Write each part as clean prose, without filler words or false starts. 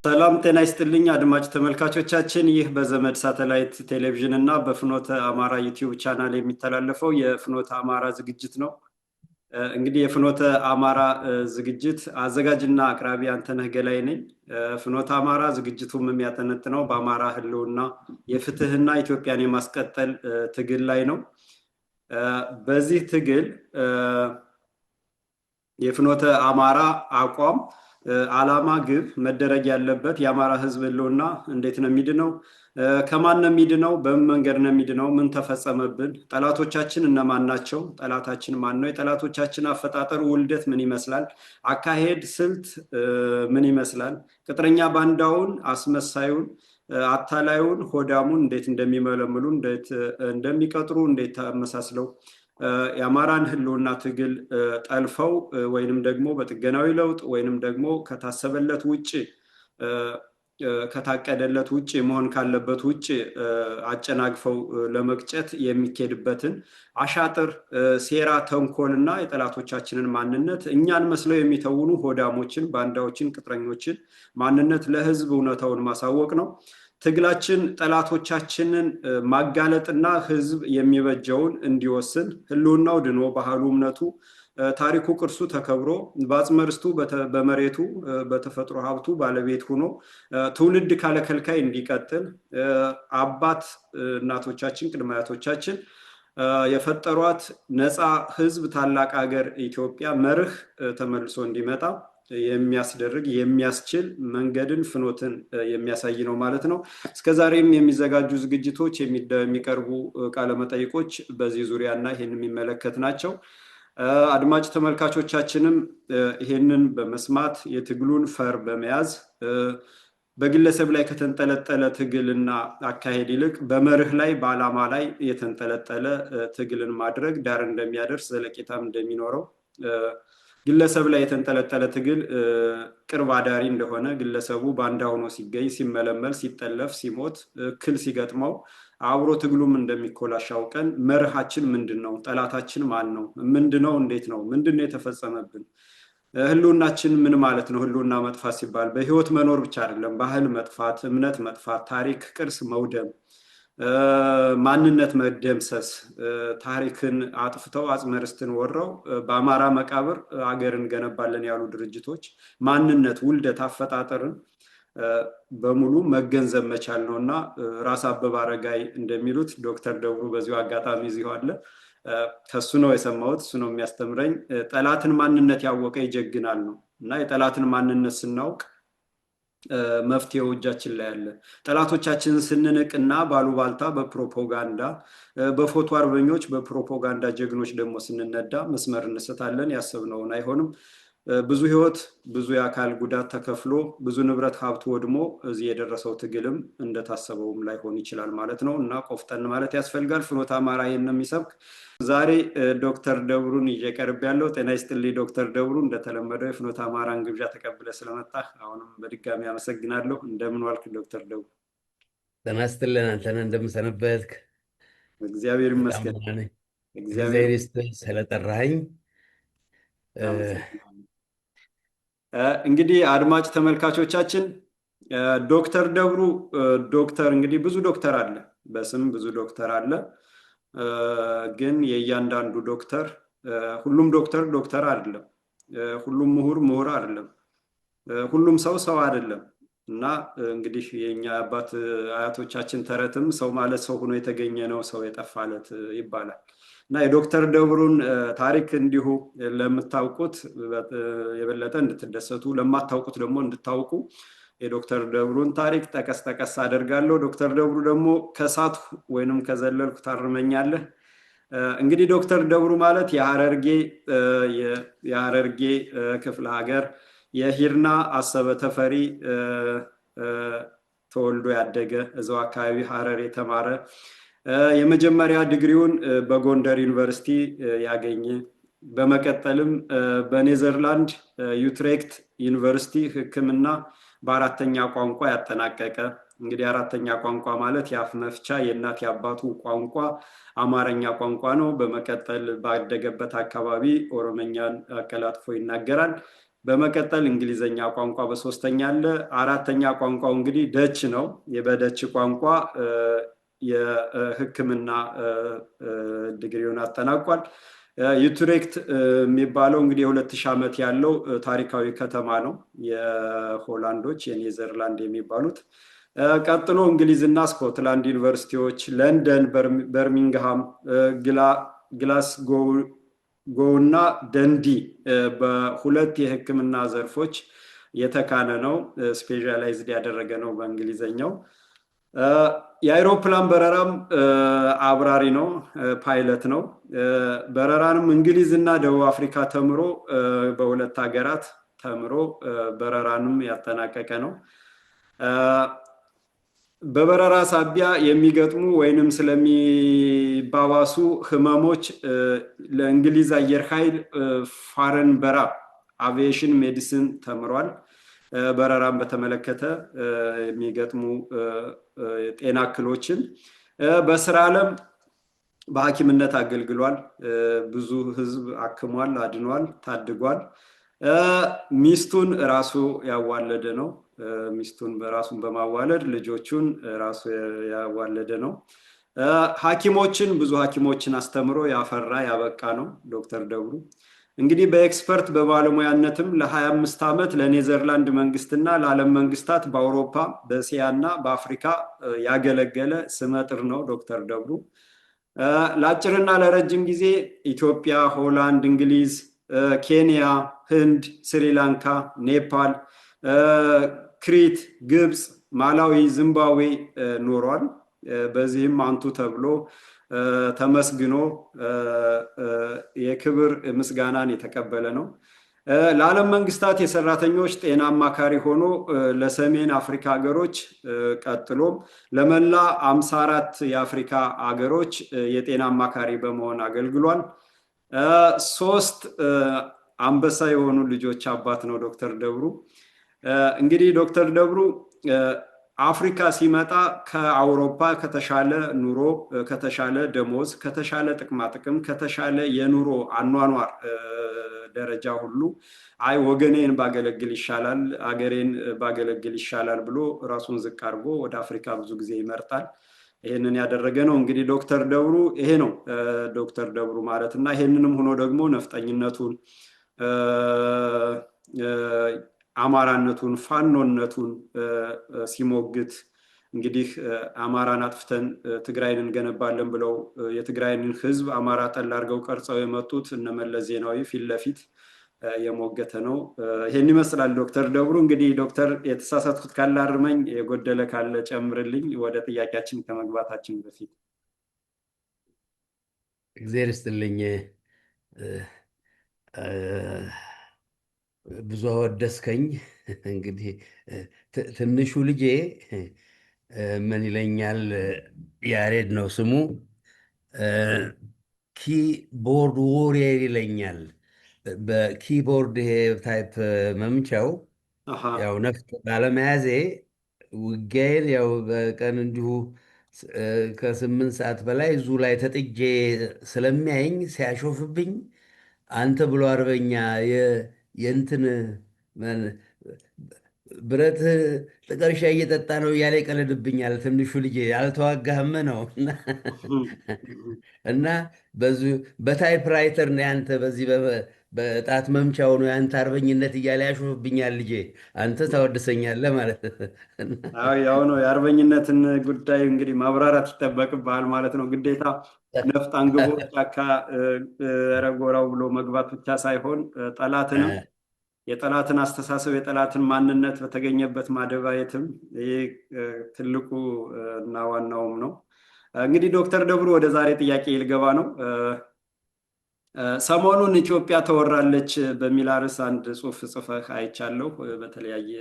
ሰላም ጤና ይስጥልኝ አድማጭ ተመልካቾቻችን፣ ይህ በዘመድ ሳተላይት ቴሌቪዥን እና በፍኖተ አማራ ዩቲዩብ ቻናል የሚተላለፈው የፍኖተ አማራ ዝግጅት ነው። እንግዲህ የፍኖተ አማራ ዝግጅት አዘጋጅና አቅራቢ አንተነህ ገላይ ነኝ። ፍኖተ አማራ ዝግጅቱም የሚያጠነጥነው በአማራ ህልውና የፍትህና ኢትዮጵያን የማስቀጠል ትግል ላይ ነው። በዚህ ትግል የፍኖተ አማራ አቋም ዓላማ ግብ መደረግ ያለበት የአማራ ህዝብ ህልውና እንዴት ነው የሚድነው? ከማን ነው የሚድነው? በምን መንገድ ነው የሚድነው? ምን ተፈጸመብን? ጠላቶቻችን እነማን ናቸው? ጠላታችን ማን ነው? የጠላቶቻችን አፈጣጠሩ ውልደት ምን ይመስላል? አካሄድ ስልት ምን ይመስላል? ቅጥረኛ ባንዳውን፣ አስመሳዩን፣ አታላዩን፣ ሆዳሙን እንዴት እንደሚመለምሉ፣ እንዴት እንደሚቀጥሩ፣ እንዴት ተመሳስለው የአማራን ህልውና ትግል ጠልፈው ወይንም ደግሞ በጥገናዊ ለውጥ ወይንም ደግሞ ከታሰበለት ውጭ ከታቀደለት ውጭ መሆን ካለበት ውጭ አጨናግፈው ለመቅጨት የሚኬድበትን አሻጥር፣ ሴራ፣ ተንኮልና የጠላቶቻችንን ማንነት እኛን መስለው የሚተውኑ ሆዳሞችን፣ ባንዳዎችን፣ ቅጥረኞችን ማንነት ለህዝብ እውነታውን ማሳወቅ ነው። ትግላችን ጠላቶቻችንን ማጋለጥና ህዝብ የሚበጀውን እንዲወስን ህልውናው ድኖ ባህሉ፣ እምነቱ፣ ታሪኩ፣ ቅርሱ ተከብሮ በአጽመ ርስቱ በመሬቱ በተፈጥሮ ሀብቱ ባለቤት ሆኖ ትውልድ ካለከልካይ እንዲቀጥል አባት እናቶቻችን ቅድመ አያቶቻችን የፈጠሯት ነፃ ህዝብ ታላቅ ሀገር ኢትዮጵያ መርህ ተመልሶ እንዲመጣ የሚያስደርግ የሚያስችል መንገድን ፍኖትን የሚያሳይ ነው ማለት ነው። እስከዛሬም የሚዘጋጁ ዝግጅቶች የሚቀርቡ ቃለመጠይቆች በዚህ ዙሪያ እና ይህን የሚመለከት ናቸው። አድማጭ ተመልካቾቻችንም ይህንን በመስማት የትግሉን ፈር በመያዝ በግለሰብ ላይ ከተንጠለጠለ ትግልና አካሄድ ይልቅ በመርህ ላይ በዓላማ ላይ የተንጠለጠለ ትግልን ማድረግ ዳር እንደሚያደርስ ዘለቄታም እንደሚኖረው ግለሰብ ላይ የተንጠለጠለ ትግል ቅርብ አዳሪ እንደሆነ ግለሰቡ ባንዳ ሆኖ ሲገኝ ሲመለመል ሲጠለፍ ሲሞት እክል ሲገጥመው አብሮ ትግሉም እንደሚኮላሽ አውቀን መርሃችን ምንድን ነው? ጠላታችን ማን ነው? ምንድነው? እንዴት ነው? ምንድነው የተፈጸመብን? ህልውናችን ምን ማለት ነው? ህልውና መጥፋት ሲባል በህይወት መኖር ብቻ አይደለም። ባህል መጥፋት፣ እምነት መጥፋት፣ ታሪክ ቅርስ መውደም፣ ማንነት መደምሰስ፣ ታሪክን አጥፍተው አጽመ ርስትን ወረው በአማራ መቃብር አገር እንገነባለን ያሉ ድርጅቶች ማንነት፣ ውልደት፣ አፈጣጠርን በሙሉ መገንዘብ መቻል ነው እና ራስ አበበ አረጋይ እንደሚሉት ዶክተር ደብሩ በዚሁ አጋጣሚ እዚሁ አለ፣ ከሱ ነው የሰማሁት፣ እሱ ነው የሚያስተምረኝ። ጠላትን ማንነት ያወቀ ይጀግናል ነው እና የጠላትን ማንነት ስናውቅ መፍትሄው እጃችን ላይ አለ። ጠላቶቻችንን ስንንቅና ባሉባልታ በፕሮፓጋንዳ በፎቶ አርበኞች በፕሮፓጋንዳ ጀግኖች ደግሞ ስንነዳ መስመር እንስታለን፣ ያሰብነውን አይሆንም። ብዙ ህይወት ብዙ የአካል ጉዳት ተከፍሎ ብዙ ንብረት ሀብት ወድሞ እዚህ የደረሰው ትግልም እንደታሰበውም ላይሆን ይችላል ማለት ነው እና ቆፍጠን ማለት ያስፈልጋል። ፍኖተ አማራ ይህን የሚሰብክ ዛሬ ዶክተር ደብሩን እየቀርብ ያለው። ጤና ይስጥልኝ ዶክተር ደብሩ፣ እንደተለመደው የፍኖተ አማራን ግብዣ ተቀብለ ስለመጣ አሁንም በድጋሚ አመሰግናለሁ። እንደምን ዋልክ ዶክተር ደብሩ? ጤና ይስጥልን። አንተን እንደምሰነበትክ? እግዚአብሔር ይመስገን። እግዚአብሔር ይስጥል ስለጠራኸኝ። እንግዲህ አድማጭ ተመልካቾቻችን ዶክተር ደብሩ ዶክተር እንግዲህ ብዙ ዶክተር አለ፣ በስም ብዙ ዶክተር አለ። ግን የእያንዳንዱ ዶክተር ሁሉም ዶክተር አይደለም፣ ሁሉም ምሁር አይደለም፣ ሁሉም ሰው አይደለም እና እንግዲህ የኛ አባት አያቶቻችን ተረትም ሰው ማለት ሰው ሆኖ የተገኘ ነው፣ ሰው የጠፋለት ይባላል እና የዶክተር ደብሩን ታሪክ እንዲሁ ለምታውቁት የበለጠ እንድትደሰቱ፣ ለማታውቁት ደግሞ እንድታውቁ የዶክተር ደብሩን ታሪክ ጠቀስ አደርጋለሁ። ዶክተር ደብሩ ደግሞ ከሳቱ ወይንም ከዘለልኩ ታርመኛለህ። እንግዲህ ዶክተር ደብሩ ማለት የሐረርጌ ክፍለ ሀገር የሂርና አሰበ ተፈሪ ተወልዶ ያደገ እዛው አካባቢ ሐረር የተማረ የመጀመሪያ ዲግሪውን በጎንደር ዩኒቨርሲቲ ያገኘ፣ በመቀጠልም በኔዘርላንድ ዩትሬክት ዩኒቨርሲቲ ሕክምና በአራተኛ ቋንቋ ያጠናቀቀ። እንግዲህ አራተኛ ቋንቋ ማለት የአፍ መፍቻ የእናት የአባቱ ቋንቋ አማርኛ ቋንቋ ነው። በመቀጠል ባደገበት አካባቢ ኦሮመኛን አቀላጥፎ ይናገራል። በመቀጠል እንግሊዘኛ ቋንቋ በሶስተኛ አለ። አራተኛ ቋንቋው እንግዲህ ደች ነው። በደች ቋንቋ የሕክምና ዲግሪውን አጠናቋል። ዩትሬክት የሚባለው እንግዲህ የ2000 ዓመት ያለው ታሪካዊ ከተማ ነው። የሆላንዶች የኔዘርላንድ የሚባሉት። ቀጥሎ እንግሊዝና ስኮትላንድ ዩኒቨርሲቲዎች፣ ለንደን፣ በርሚንግሃም፣ ግላስጎው እና ደንዲ በሁለት የሕክምና ዘርፎች የተካነ ነው። ስፔሻላይዝድ ያደረገ ነው በእንግሊዘኛው። የአይሮፕላን በረራም አብራሪ ነው፣ ፓይለት ነው። በረራንም እንግሊዝ እና ደቡብ አፍሪካ ተምሮ በሁለት ሀገራት ተምሮ በረራንም ያጠናቀቀ ነው። በበረራ ሳቢያ የሚገጥሙ ወይንም ስለሚባባሱ ህመሞች ለእንግሊዝ አየር ኃይል ፋረን በራ አቪዬሽን ሜዲሲን ተምሯል። በረራን በተመለከተ የሚገጥሙ ጤና እክሎችን በስራ ዓለም በሐኪምነት አገልግሏል። ብዙ ህዝብ አክሟል፣ አድኗል፣ ታድጓል። ሚስቱን ራሱ ያዋለደ ነው። ሚስቱን በራሱን በማዋለድ ልጆቹን ራሱ ያዋለደ ነው። ሐኪሞችን ብዙ ሐኪሞችን አስተምሮ ያፈራ ያበቃ ነው ዶክተር ደብሩ። እንግዲህ በኤክስፐርት በባለሙያነትም ለ25 ዓመት ለኔዘርላንድ መንግስትና ለዓለም መንግስታት በአውሮፓ በእስያ እና በአፍሪካ ያገለገለ ስመጥር ነው ዶክተር ደብሩ። ለአጭርና ለረጅም ጊዜ ኢትዮጵያ፣ ሆላንድ፣ እንግሊዝ፣ ኬንያ፣ ህንድ፣ ስሪላንካ፣ ኔፓል፣ ክሪት፣ ግብፅ፣ ማላዊ፣ ዚምባብዌ ኖሯል። በዚህም አንቱ ተብሎ ተመስግኖ የክብር ምስጋናን የተቀበለ ነው። ለዓለም መንግስታት የሰራተኞች ጤና አማካሪ ሆኖ ለሰሜን አፍሪካ ሀገሮች ቀጥሎም ለመላ 54 የአፍሪካ ሀገሮች የጤና አማካሪ በመሆን አገልግሏል። 3 አንበሳ የሆኑ ልጆች አባት ነው ዶክተር ደብሩ። እንግዲህ ዶክተር ደብሩ አፍሪካ ሲመጣ ከአውሮፓ ከተሻለ ኑሮ፣ ከተሻለ ደሞዝ፣ ከተሻለ ጥቅማጥቅም፣ ከተሻለ የኑሮ አኗኗር ደረጃ ሁሉ አይ ወገኔን ባገለግል ይሻላል፣ አገሬን ባገለግል ይሻላል ብሎ ራሱን ዝቅ አድርጎ ወደ አፍሪካ ብዙ ጊዜ ይመርጣል። ይሄንን ያደረገ ነው እንግዲህ ዶክተር ደብሩ። ይሄ ነው ዶክተር ደብሩ ማለት እና ይሄንንም ሆኖ ደግሞ ነፍጠኝነቱን፣ አማራነቱን፣ ፋኖነቱን ሲሞግት እንግዲህ አማራን አጥፍተን ትግራይን እንገነባለን ብለው የትግራይን ህዝብ አማራ ጠል አድርገው ቀርጸው የመጡት እነ መለስ ዜናዊ ፊት ለፊት የሞገተ ነው። ይሄን ይመስላል ዶክተር ደብሩ። እንግዲህ ዶክተር የተሳሳትኩት ካለ አርመኝ፣ የጎደለ ካለ ጨምርልኝ። ወደ ጥያቄያችን ከመግባታችን በፊት እግዚአብሔር ይስጥልኝ። ብዙ አወደስከኝ። እንግዲህ ትንሹ ልጄ ምን ይለኛል? ያሬድ ነው ስሙ። ኪቦርድ ዎሪየር ይለኛል። በኪቦርድ ይሄ ታይፕ መምቻው ያው ነፍጥ ባለመያዜ ውጊያዬን ያው በቀን እንዲሁ ከ8 ሰዓት በላይ እዙ ላይ ተጥጄ ስለሚያየኝ ሲያሾፍብኝ አንተ ብሎ አርበኛ የእንትን ብረት ጥቀርሻ እየጠጣ ነው እያለ ይቀልድብኛል። ትንሹ ልጄ አልተዋጋህም ነው እና በታይፕራይተር ነው ያንተ በዚህ በጣት መምቻው ነው ያንተ አርበኝነት እያለ ያሾፍብኛል ልጄ። አንተ ታወድሰኛለህ ማለት ያው ነው። የአርበኝነትን ጉዳይ እንግዲህ ማብራራት ይጠበቅብሃል ማለት ነው። ግዴታ ነፍጥ አንግቦ ጫካ ረጎራው ብሎ መግባት ብቻ ሳይሆን ጠላትንም የጠላትን አስተሳሰብ የጠላትን ማንነት በተገኘበት ማደባየትም ይህ ትልቁ እና ዋናውም ነው። እንግዲህ ዶክተር ደብሩ ወደ ዛሬ ጥያቄ ልገባ ነው። ሰሞኑን ኢትዮጵያ ተወራለች በሚል ርዕስ አንድ ጽሑፍ ጽፈህ አይቻለሁ። በተለያየ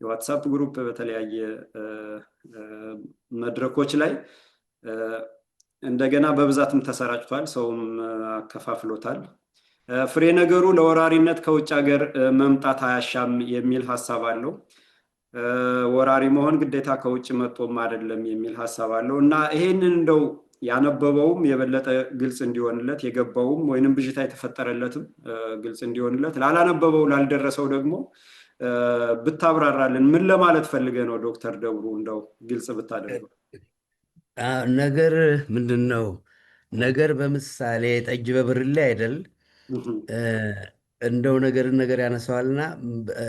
የዋትሳፕ ግሩፕ በተለያየ መድረኮች ላይ እንደገና በብዛትም ተሰራጭቷል። ሰውም አከፋፍሎታል። ፍሬ ነገሩ ለወራሪነት ከውጭ ሀገር መምጣት አያሻም የሚል ሀሳብ አለው። ወራሪ መሆን ግዴታ ከውጭ መጥቶም አይደለም የሚል ሀሳብ አለው እና ይሄንን እንደው ያነበበውም የበለጠ ግልጽ እንዲሆንለት፣ የገባውም ወይንም ብዥታ የተፈጠረለትም ግልጽ እንዲሆንለት፣ ላላነበበው ላልደረሰው ደግሞ ብታብራራልን። ምን ለማለት ፈልገ ነው ዶክተር ደብሩ? እንደው ግልጽ ብታደርገው። ነገር ምንድን ነው? ነገር በምሳሌ ጠጅ በብርሌ አይደል? እንደው ነገርን ነገር ያነሳዋልና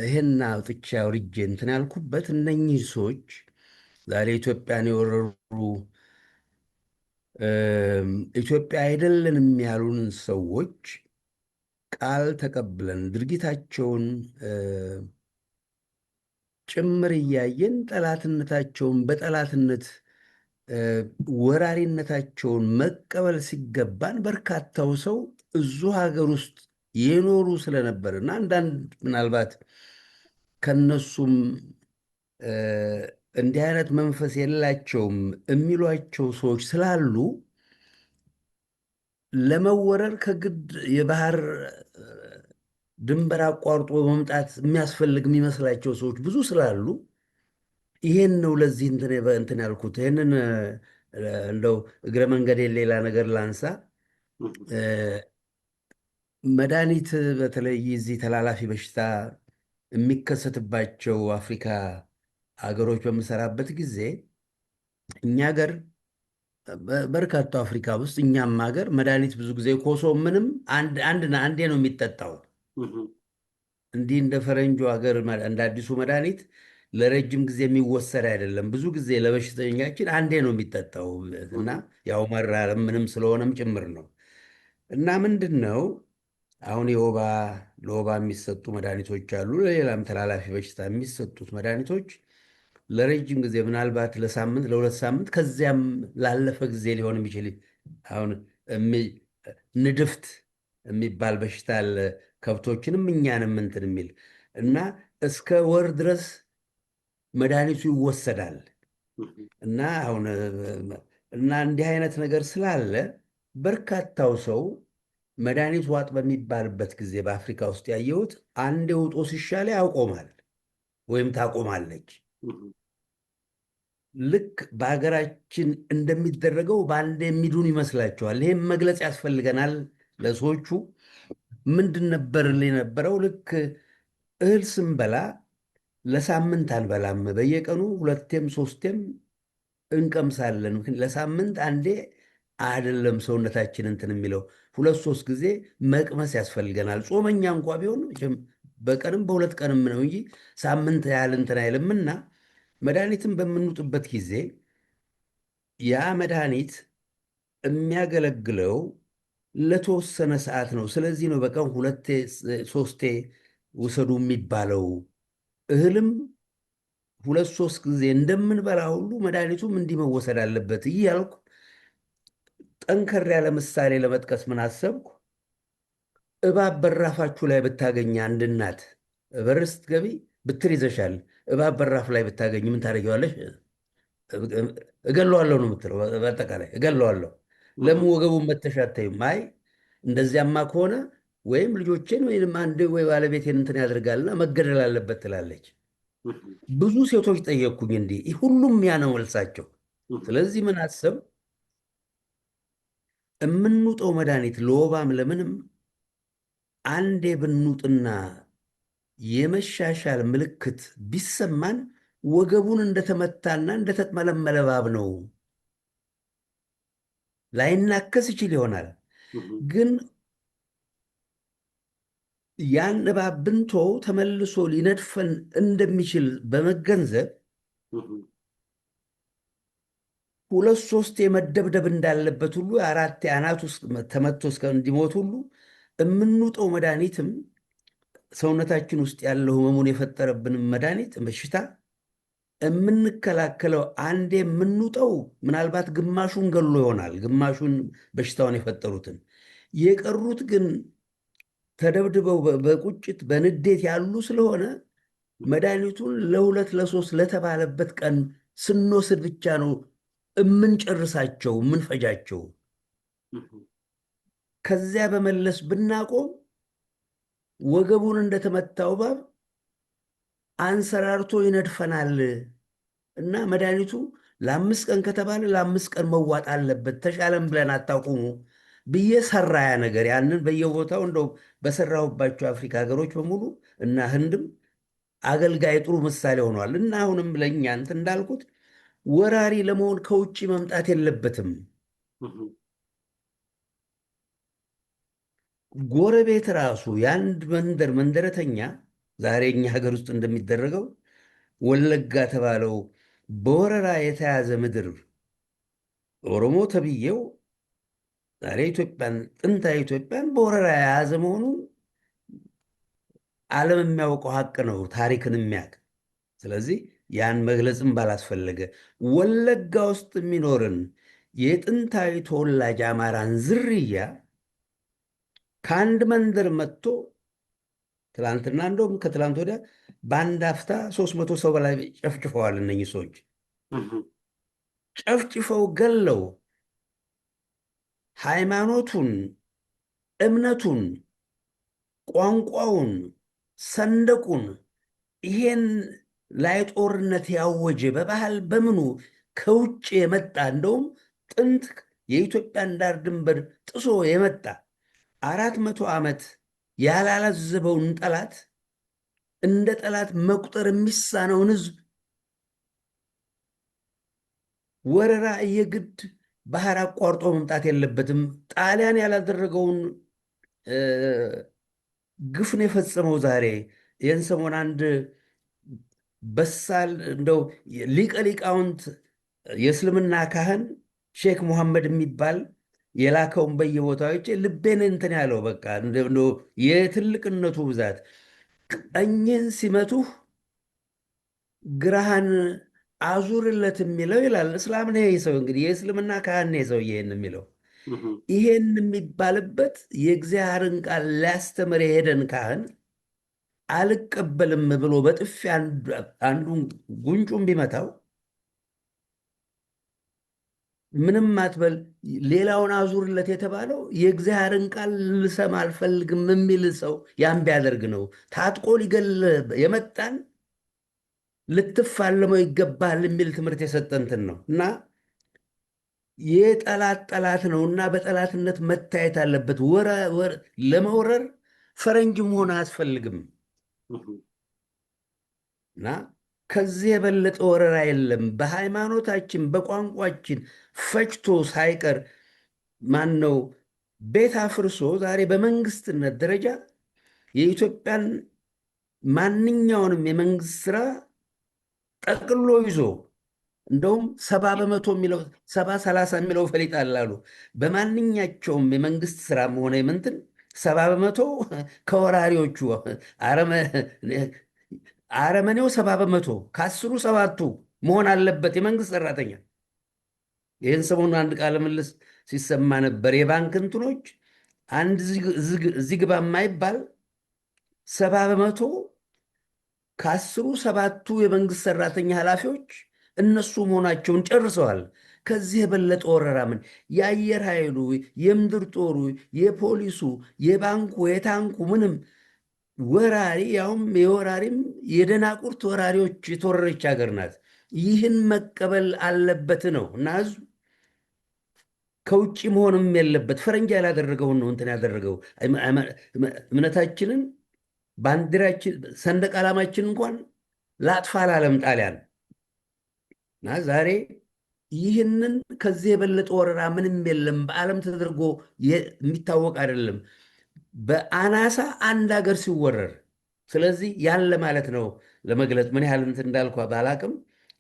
ይሄን አውጥቼ አውርጄ እንትን ያልኩበት እነኚህ ሰዎች ዛሬ ኢትዮጵያን የወረሩ ኢትዮጵያ አይደለንም ያሉን ሰዎች ቃል ተቀብለን ድርጊታቸውን ጭምር እያየን ጠላትነታቸውን በጠላትነት ወራሪነታቸውን መቀበል ሲገባን በርካታው ሰው እዙ ሀገር ውስጥ የኖሩ ስለነበርና አንዳንድ ምናልባት ከነሱም እንዲህ አይነት መንፈስ የላቸውም የሚሏቸው ሰዎች ስላሉ ለመወረር ከግድ የባህር ድንበር አቋርጦ መምጣት የሚያስፈልግ የሚመስላቸው ሰዎች ብዙ ስላሉ ይሄን ነው ለዚህ እንትን ያልኩት። ይህንን እንደው እግረ መንገዴን ሌላ ነገር ላንሳ። መድኃኒት በተለይ እዚህ ተላላፊ በሽታ የሚከሰትባቸው አፍሪካ ሀገሮች በምሰራበት ጊዜ እኛ ሀገር በርካታው አፍሪካ ውስጥ እኛም ሀገር መድኃኒት ብዙ ጊዜ ኮሶ ምንም አንዴ ነው የሚጠጣው። እንዲህ እንደ ፈረንጆ ሀገር እንደ አዲሱ መድኃኒት ለረጅም ጊዜ የሚወሰድ አይደለም። ብዙ ጊዜ ለበሽተኛችን አንዴ ነው የሚጠጣው እና ያው መራርም ምንም ስለሆነም ጭምር ነው። እና ምንድን ነው አሁን ለወባ የሚሰጡ መድኃኒቶች አሉ። ለሌላም ተላላፊ በሽታ የሚሰጡት መድኃኒቶች ለረጅም ጊዜ ምናልባት ለሳምንት፣ ለሁለት ሳምንት ከዚያም ላለፈ ጊዜ ሊሆን የሚችል አሁን ንድፍት የሚባል በሽታ አለ። ከብቶችንም እኛንም እንትን የሚል እና እስከ ወር ድረስ መድኃኒቱ ይወሰዳል እና አሁን እና እንዲህ አይነት ነገር ስላለ በርካታው ሰው መድኃኒት ዋጥ በሚባልበት ጊዜ በአፍሪካ ውስጥ ያየሁት አንዴ ውጦ ሲሻለ ያቆማል ወይም ታቆማለች። ልክ በሀገራችን እንደሚደረገው በአንድ የሚዱን ይመስላቸዋል። ይህም መግለጽ ያስፈልገናል ለሰዎቹ። ምንድን ነበር የነበረው? ልክ እህል ስንበላ ለሳምንት አንበላም። በየቀኑ ሁለቴም ሶስቴም እንቀምሳለን። ለሳምንት አንዴ አይደለም ሰውነታችን እንትን የሚለው ሁለት ሶስት ጊዜ መቅመስ ያስፈልገናል። ጾመኛ እንኳ ቢሆን በቀንም በሁለት ቀንም ነው እንጂ ሳምንት ያህል እንትን አይልምና መድኃኒትን በምንውጥበት ጊዜ ያ መድኃኒት የሚያገለግለው ለተወሰነ ሰዓት ነው። ስለዚህ ነው በቀን ሁለቴ ሶስቴ ውሰዱ የሚባለው። እህልም ሁለት ሶስት ጊዜ እንደምንበላ ሁሉ መድኃኒቱም እንዲህ መወሰድ አለበት እያልኩ ጠንከር ያለ ምሳሌ ለመጥቀስ ምን አሰብኩ? እባብ በራፋችሁ ላይ ብታገኝ አንድ እናት በር ስትገቢ ብትር ይዘሻል። እባብ በራፍ ላይ ብታገኝ ምን ታደርጊዋለሽ? እገለዋለሁ ነው የምትለው። በአጠቃላይ እገለዋለሁ። ለምን ወገቡን መተሽ አታይም? አይ እንደዚያማ ከሆነ ወይም ልጆቼን ወይም አንድ ወይ ባለቤቴን እንትን ያደርጋልና መገደል አለበት ትላለች። ብዙ ሴቶች ጠየቅኩኝ እንዲህ ሁሉም ያ ነው መልሳቸው። ስለዚህ ምን አሰብ የምንውጠው መድኃኒት ለወባም ለምንም አንዴ ብንውጥና የመሻሻል ምልክት ቢሰማን ወገቡን እንደተመታና እንደተጥመለመለ እባብ ነው። ላይናከስ ይችል ይሆናል፣ ግን ያን እባብ ብንተወው ተመልሶ ሊነድፈን እንደሚችል በመገንዘብ ሁለት ሶስት የመደብደብ እንዳለበት ሁሉ አራት አናት ውስጥ ተመቶ እስከ እንዲሞት ሁሉ የምንውጠው መድኃኒትም ሰውነታችን ውስጥ ያለው ህመሙን የፈጠረብንም መድኃኒት በሽታ የምንከላከለው አንዴ የምንውጠው ምናልባት ግማሹን ገሎ ይሆናል፣ ግማሹን በሽታውን የፈጠሩትን። የቀሩት ግን ተደብድበው በቁጭት በንዴት ያሉ ስለሆነ መድኃኒቱን ለሁለት ለሶስት ለተባለበት ቀን ስንወስድ ብቻ ነው የምንጨርሳቸው የምንፈጃቸው። ከዚያ በመለስ ብናቆም ወገቡን እንደተመታው እባብ አንሰራርቶ ይነድፈናል እና መድኃኒቱ ለ5 ቀን ከተባለ ለ5 ቀን መዋጥ አለበት። ተሻለም ብለን አታቁሙ ብዬ ሰራ ያ ነገር። ያንን በየቦታው እንደው በሰራሁባቸው አፍሪካ ሀገሮች በሙሉ እና ህንድም አገልጋይ ጥሩ ምሳሌ ሆኗል። እና አሁንም ለእኛ እንትን እንዳልኩት ወራሪ ለመሆን ከውጭ መምጣት የለበትም። ጎረቤት ራሱ የአንድ መንደር መንደረተኛ ዛሬ እኛ ሀገር ውስጥ እንደሚደረገው ወለጋ ተባለው በወረራ የተያዘ ምድር ኦሮሞ ተብዬው ዛሬ ኢትዮጵያን ጥንታዊ ኢትዮጵያን በወረራ የያዘ መሆኑን ዓለም የሚያውቀው ሀቅ ነው፣ ታሪክን የሚያውቅ። ስለዚህ ያን መግለጽም ባላስፈለገ ወለጋ ውስጥ የሚኖርን የጥንታዊ ተወላጅ አማራን ዝርያ ከአንድ መንደር መጥቶ ትላንትና እንደውም ከትላንት ወዲያ በአንድ አፍታ 300 ሰው በላይ ጨፍጭፈዋል። እነኚህ ሰዎች ጨፍጭፈው ገለው ሃይማኖቱን፣ እምነቱን፣ ቋንቋውን፣ ሰንደቁን ይሄን ላይ ጦርነት ያወጀ በባህል በምኑ ከውጭ የመጣ እንደውም ጥንት የኢትዮጵያን ዳር ድንበር ጥሶ የመጣ 400 ዓመት ያላላዘበውን ጠላት እንደ ጠላት መቁጠር የሚሳነውን ህዝብ ወረራ የግድ ባህር አቋርጦ መምጣት የለበትም። ጣሊያን ያላደረገውን ግፍን የፈጸመው ዛሬ ይህን ሰሞን አንድ በሳል እንደው ሊቀ ሊቃውንት የእስልምና ካህን ሼክ ሙሐመድ የሚባል የላከውን በየቦታዎች ልቤን እንትን ያለው በቃ የትልቅነቱ ብዛት ቀኝን ሲመቱህ ግራህን አዙርለት የሚለው ይላል። እስላም ነው ይሄ ሰው እንግዲህ የእስልምና ካህን ነው ሰው ይሄን የሚለው። ይሄን የሚባልበት የእግዚአብሔርን ቃል ሊያስተምር የሄደን ካህን አልቀበልም ብሎ በጥፊ አንዱን ጉንጩን ቢመታው ምንም አትበል ሌላውን አዙርለት የተባለው የእግዚአብሔርን ቃል ልሰማ አልፈልግም የሚል ሰው ያን ቢያደርግ ነው። ታጥቆ ሊገል የመጣን ልትፋለመው ይገባል የሚል ትምህርት የሰጠንትን ነው። እና የጠላት ጠላት ነው እና በጠላትነት መታየት አለበት። ለመውረር ፈረንጅ መሆን አያስፈልግም። እና ከዚህ የበለጠ ወረራ የለም። በሃይማኖታችን በቋንቋችን ፈጭቶ ሳይቀር ማን ነው ቤት አፍርሶ ዛሬ በመንግስትነት ደረጃ የኢትዮጵያን ማንኛውንም የመንግስት ስራ ጠቅሎ ይዞ እንደውም 70% የሚለው 70-30 የሚለው ፈሊጥ አላሉ። በማንኛቸውም የመንግስት ስራ መሆነ የምንትን 70% ከወራሪዎቹ አረመኔው 70% ከ10ሩ 7ቱ መሆን አለበት የመንግስት ሰራተኛ። ይህን ሰሞኑን አንድ ቃለ ምልልስ ሲሰማ ነበር። የባንክ እንትኖች አንድ እዚህ ግባ የማይባል 70% ከ10ሩ 7ቱ የመንግስት ሰራተኛ ኃላፊዎች እነሱ መሆናቸውን ጨርሰዋል። ከዚህ የበለጠ ወረራ ምን? የአየር ኃይሉ፣ የምድር ጦሩ፣ የፖሊሱ፣ የባንኩ፣ የታንኩ ምንም ወራሪ ያውም የወራሪም የደናቁርት ወራሪዎች የተወረረች ሀገር ናት። ይህን መቀበል አለበት ነው እና ህዝብ ከውጭ መሆንም የለበት። ፈረንጅ ያላደረገውን ነው እንትን ያደረገው። እምነታችንን፣ ባንዲራችን፣ ሰንደቅ ዓላማችን እንኳን ላጥፋ አላለም ጣሊያን። እና ዛሬ ይህንን ከዚህ የበለጠ ወረራ ምንም የለም። በዓለም ተደርጎ የሚታወቅ አይደለም። በአናሳ አንድ ሀገር ሲወረር። ስለዚህ ያን ለማለት ነው ለመግለጽ ምን ያህል እንትን እንዳልኳ ባላቅም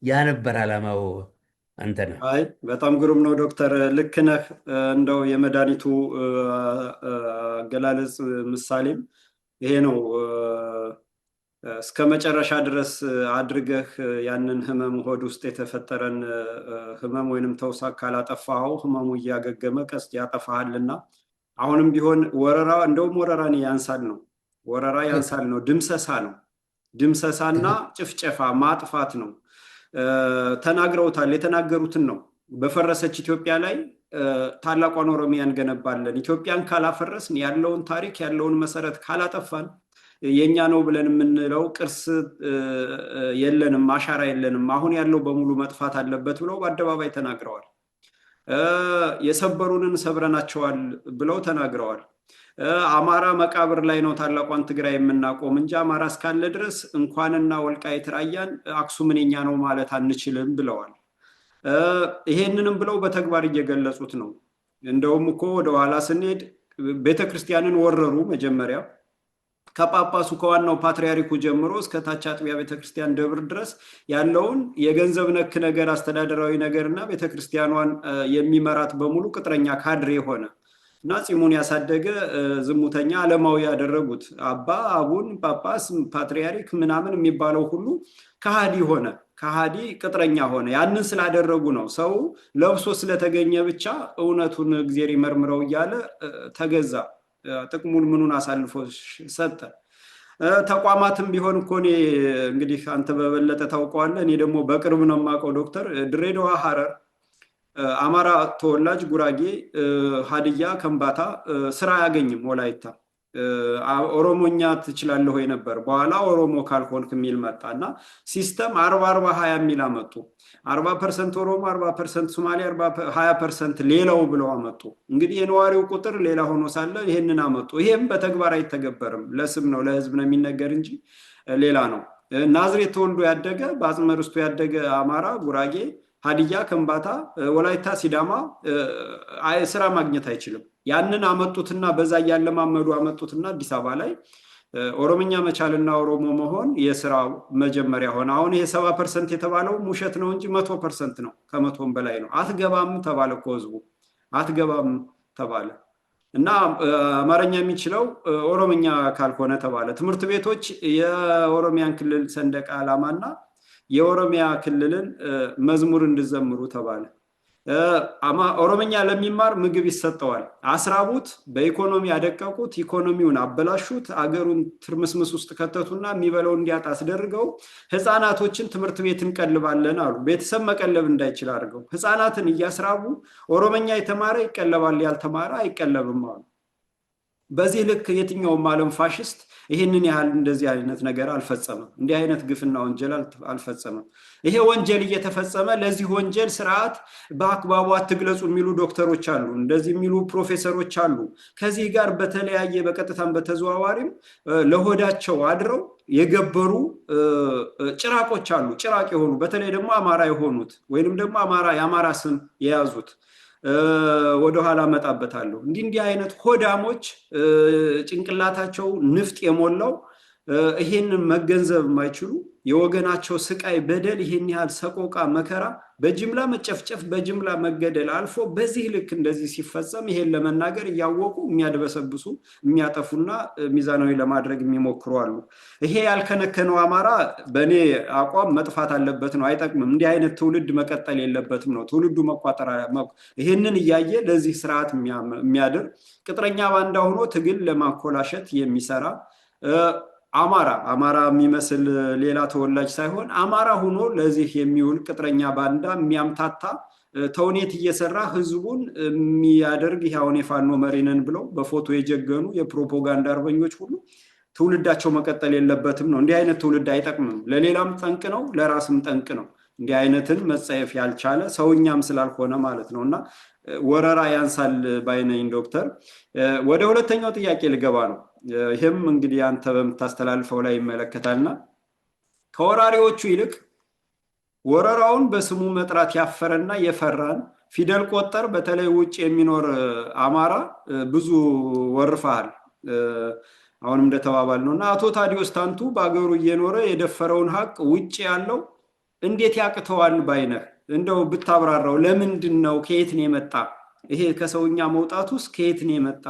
ያ ነበር ዓላማው። አንተነህ አይ በጣም ግሩም ነው ዶክተር፣ ልክ ነህ። እንደው የመድኃኒቱ አገላለጽ ምሳሌም ይሄ ነው። እስከ መጨረሻ ድረስ አድርገህ ያንን ህመም ሆድ ውስጥ የተፈጠረን ህመም ወይንም ተውሳክ ካላጠፋኸው ህመሙ እያገገመ ቀስ ያጠፋሃልና አሁንም ቢሆን ወረራ እንደውም ወረራን ያንሳል ነው። ወረራ ያንሳል ነው። ድምሰሳ ነው። ድምሰሳና ጭፍጨፋ ማጥፋት ነው። ተናግረውታል። የተናገሩትን ነው። በፈረሰች ኢትዮጵያ ላይ ታላቋን ኦሮሚያ እንገነባለን። ኢትዮጵያን ካላፈረስን ያለውን ታሪክ ያለውን መሰረት ካላጠፋን የኛ ነው ብለን የምንለው ቅርስ የለንም፣ አሻራ የለንም፣ አሁን ያለው በሙሉ መጥፋት አለበት ብለው በአደባባይ ተናግረዋል። የሰበሩንን ሰብረናቸዋል ብለው ተናግረዋል። አማራ መቃብር ላይ ነው ታላቋን ትግራይ የምናቆም እንጂ አማራ እስካለ ድረስ እንኳንና ወልቃይት ራያን አክሱምን የኛ ነው ማለት አንችልም ብለዋል። ይሄንንም ብለው በተግባር እየገለጹት ነው። እንደውም እኮ ወደኋላ ስንሄድ ቤተክርስቲያንን ወረሩ። መጀመሪያ ከጳጳሱ ከዋናው ፓትርያርኩ ጀምሮ እስከ ታች አጥቢያ ቤተክርስቲያን ደብር ድረስ ያለውን የገንዘብ ነክ ነገር፣ አስተዳደራዊ ነገር እና ቤተክርስቲያኗን የሚመራት በሙሉ ቅጥረኛ ካድሬ ሆነ እና ፂሙን ያሳደገ ዝሙተኛ ዓለማዊ ያደረጉት። አባ አቡን ጳጳስ ፓትርያርክ ምናምን የሚባለው ሁሉ ከሃዲ ሆነ፣ ከሃዲ ቅጥረኛ ሆነ። ያንን ስላደረጉ ነው ሰው ለብሶ ስለተገኘ ብቻ እውነቱን እግዜር ይመርምረው እያለ ተገዛ። ጥቅሙን ምኑን አሳልፎ ሰጠ። ተቋማትም ቢሆን እኮ እኔ እንግዲህ አንተ በበለጠ ታውቀዋለህ፣ እኔ ደግሞ በቅርብ ነው የማውቀው። ዶክተር ድሬዳዋ፣ ሐረር አማራ ተወላጅ፣ ጉራጌ፣ ሀድያ፣ ከምባታ ስራ አያገኝም። ወላይታ ኦሮሞኛ ትችላለህ ወይ ነበር፣ በኋላ ኦሮሞ ካልሆንክ የሚል መጣ እና ሲስተም 40-40-20 የሚል አመጡ። 40% ኦሮሞ፣ 40% ሶማሌ፣ 20% ሌላው ብለው አመጡ። እንግዲህ የነዋሪው ቁጥር ሌላ ሆኖ ሳለ ይሄንን አመጡ። ይሄም በተግባር አይተገበርም። ለስም ነው ለህዝብ ነው የሚነገር እንጂ ሌላ ነው። ናዝሬት ተወልዶ ያደገ በአጽመ ርስቱ ያደገ አማራ፣ ጉራጌ፣ ሀዲያ፣ ከምባታ፣ ወላይታ፣ ሲዳማ ስራ ማግኘት አይችልም። ያንን አመጡትና በዛ እያለማመዱ አመጡትና አዲስ አበባ ላይ ኦሮምኛ መቻልና ኦሮሞ መሆን የስራ መጀመሪያ ሆነ። አሁን ይሄ 70% የተባለው ውሸት ነው እንጂ 100% ነው፣ ከመቶም በላይ ነው። አትገባም ተባለ እኮ ህዝቡ፣ አትገባም ተባለ እና አማርኛ የሚችለው ኦሮምኛ ካልሆነ ተባለ። ትምህርት ቤቶች የኦሮሚያን ክልል ሰንደቅ ዓላማና የኦሮሚያ ክልልን መዝሙር እንድዘምሩ ተባለ። ኦሮምኛ ለሚማር ምግብ ይሰጠዋል። አስራቡት፣ በኢኮኖሚ ያደቀቁት፣ ኢኮኖሚውን አበላሹት፣ አገሩን ትርምስምስ ውስጥ ከተቱና የሚበለው እንዲያጣ አስደርገው ህፃናቶችን ትምህርት ቤት እንቀልባለን አሉ። ቤተሰብ መቀለብ እንዳይችል አድርገው ህፃናትን እያስራቡ ኦሮምኛ የተማረ ይቀለባል፣ ያልተማረ አይቀለብም አሉ። በዚህ ልክ የትኛውም ዓለም ፋሽስት ይህንን ያህል እንደዚህ አይነት ነገር አልፈጸመም። እንዲህ አይነት ግፍና ወንጀል አልፈጸመም። ይሄ ወንጀል እየተፈጸመ ለዚህ ወንጀል ስርዓት በአግባቡ አትግለጹ የሚሉ ዶክተሮች አሉ፣ እንደዚህ የሚሉ ፕሮፌሰሮች አሉ። ከዚህ ጋር በተለያየ በቀጥታም በተዘዋዋሪም ለሆዳቸው አድረው የገበሩ ጭራቆች አሉ። ጭራቅ የሆኑ በተለይ ደግሞ አማራ የሆኑት ወይንም ደግሞ የአማራ ስም የያዙት ወደኋላ መጣበታለሁ። እንዲህ አይነት ሆዳሞች ጭንቅላታቸው ንፍጥ የሞላው ይሄንን መገንዘብ የማይችሉ የወገናቸው ስቃይ፣ በደል፣ ይሄን ያህል ሰቆቃ፣ መከራ፣ በጅምላ መጨፍጨፍ፣ በጅምላ መገደል አልፎ በዚህ ልክ እንደዚህ ሲፈጸም ይሄን ለመናገር እያወቁ የሚያድበሰብሱ የሚያጠፉና ሚዛናዊ ለማድረግ የሚሞክሩ አሉ። ይሄ ያልከነከነው አማራ በእኔ አቋም መጥፋት አለበት ነው፣ አይጠቅምም። እንዲህ አይነት ትውልድ መቀጠል የለበትም ነው። ትውልዱ መቋጠር ይሄንን እያየ ለዚህ ስርዓት የሚያድር ቅጥረኛ ባንዳ ሆኖ ትግል ለማኮላሸት የሚሰራ አማራ የሚመስል ሌላ ተወላጅ ሳይሆን አማራ ሆኖ ለዚህ የሚውል ቅጥረኛ ባንዳ የሚያምታታ ተውኔት እየሰራ ህዝቡን የሚያደርግ ይኸውን የፋኖ መሪነን ብለው በፎቶ የጀገኑ የፕሮፓጋንዳ አርበኞች ሁሉ ትውልዳቸው መቀጠል የለበትም ነው። እንዲህ አይነት ትውልድ አይጠቅምም። ለሌላም ጠንቅ ነው፣ ለራስም ጠንቅ ነው። እንዲህ አይነትን መጸየፍ ያልቻለ ሰውኛም ስላልሆነ ማለት ነው። እና ወረራ ያንሳል ባይነኝ ዶክተር። ወደ ሁለተኛው ጥያቄ ልገባ ነው። ይህም እንግዲህ አንተ በምታስተላልፈው ላይ ይመለከታልና ከወራሪዎቹ ይልቅ ወረራውን በስሙ መጥራት ያፈረና የፈራን ፊደል ቆጠር በተለይ ውጭ የሚኖር አማራ ብዙ ወርፈሃል። አሁንም እንደተባባል ነው እና አቶ ታዲዮስ ታንቱ በአገሩ እየኖረ የደፈረውን ሀቅ ውጭ ያለው እንዴት ያቅተዋል ባይነህ? እንደው ብታብራራው። ለምንድን ነው? ከየት ነው የመጣ ይሄ ከሰውኛ መውጣት ውስጥ ከየት ነው የመጣ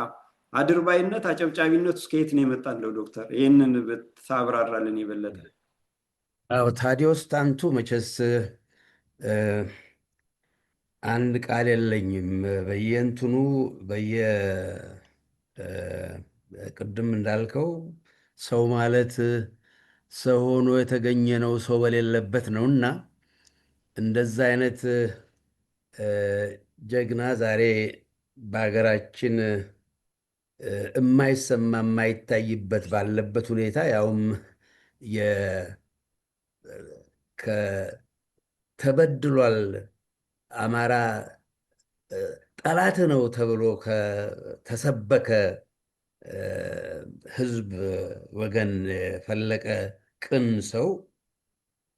አድርባይነት፣ አጨብጫቢነት ውስጥ ከየት ነው የመጣ? እንደው ዶክተር ይህንን ብታብራራልን የበለጠ። አዎ ታዲዮስ ታንቱ መቼስ አንድ ቃል የለኝም። በየእንትኑ ቅድም እንዳልከው ሰው ማለት ሰው ሆኖ የተገኘ ነው፣ ሰው በሌለበት ነው እና እንደዛ አይነት ጀግና ዛሬ በሀገራችን የማይሰማ የማይታይበት ባለበት ሁኔታ ያውም ተበድሏል አማራ ጠላት ነው ተብሎ ከተሰበከ ህዝብ ወገን የፈለቀ ቅን ሰው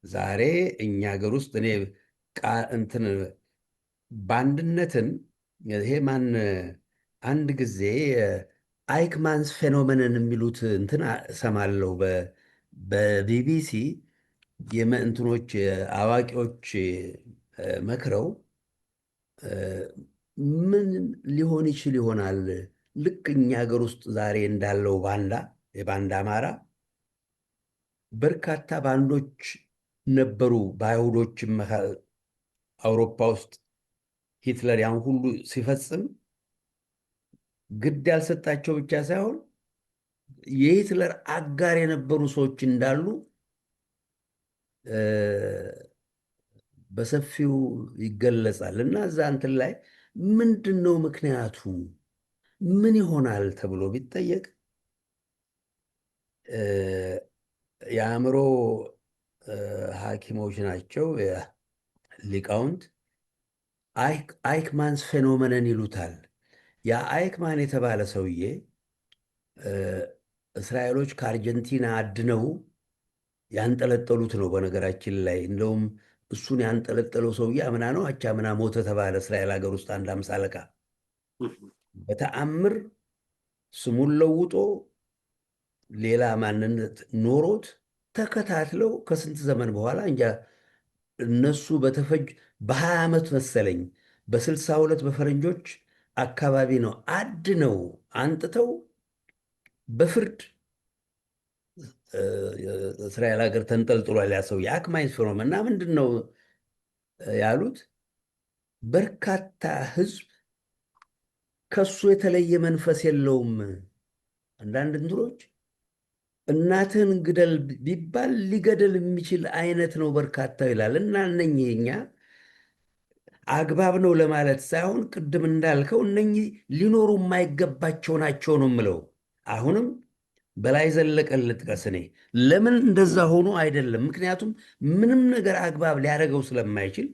ዛሬ እኛ ሀገር ውስጥ እኔ እንትን በአንድነትን ይሄ ማን አንድ ጊዜ አይክማንስ ፌኖሜንን የሚሉት እንትን እሰማለሁ በቢቢሲ የመእንትኖች አዋቂዎች መክረው ምን ሊሆን ይችል ይሆናል ልክ እኛ ሀገር ውስጥ ዛሬ እንዳለው የባንዳ አማራ በርካታ ባንዶች ነበሩ በአይሁዶችም አውሮፓ ውስጥ ሂትለር ያን ሁሉ ሲፈጽም ግድ ያልሰጣቸው ብቻ ሳይሆን የሂትለር አጋር የነበሩ ሰዎች እንዳሉ በሰፊው ይገለጻል። እና እዛ እንትን ላይ ምንድን ነው ምክንያቱ ምን ይሆናል ተብሎ ቢጠየቅ የአእምሮ ሐኪሞች ናቸው ሊቃውንት አይክማንስ ፌኖሜነን ይሉታል። ያ አይክማን የተባለ ሰውዬ እስራኤሎች ከአርጀንቲና አድነው ያንጠለጠሉት ነው። በነገራችን ላይ እንደውም እሱን ያንጠለጠለው ሰውዬ አምና ነው አቻምና ሞተ ተባለ። እስራኤል ሀገር ውስጥ አንድ አምሳ አለቃ በተአምር ስሙን ለውጦ ሌላ ማንነት ኖሮት ተከታትለው ከስንት ዘመን በኋላ እንጃ እነሱ በ20 ዓመት መሰለኝ በ62 በፈረንጆች አካባቢ ነው አድነው አንጥተው በፍርድ እስራኤል ሀገር ተንጠልጥሏል። ያ ሰው የአይክማንስ ፌኖሜነን እና ምንድን ነው ያሉት በርካታ ህዝብ ከሱ የተለየ መንፈስ የለውም። አንዳንድ እንትኖች እናትህን ግደል ቢባል ሊገደል የሚችል አይነት ነው በርካታው ይላል። እና እነኚህ እኛ አግባብ ነው ለማለት ሳይሆን ቅድም እንዳልከው እነኚህ ሊኖሩ የማይገባቸው ናቸው ነው የምለው። አሁንም በላይ ዘለቀን ልጥቀስ። እኔ ለምን እንደዛ ሆኖ አይደለም፣ ምክንያቱም ምንም ነገር አግባብ ሊያደርገው ስለማይችል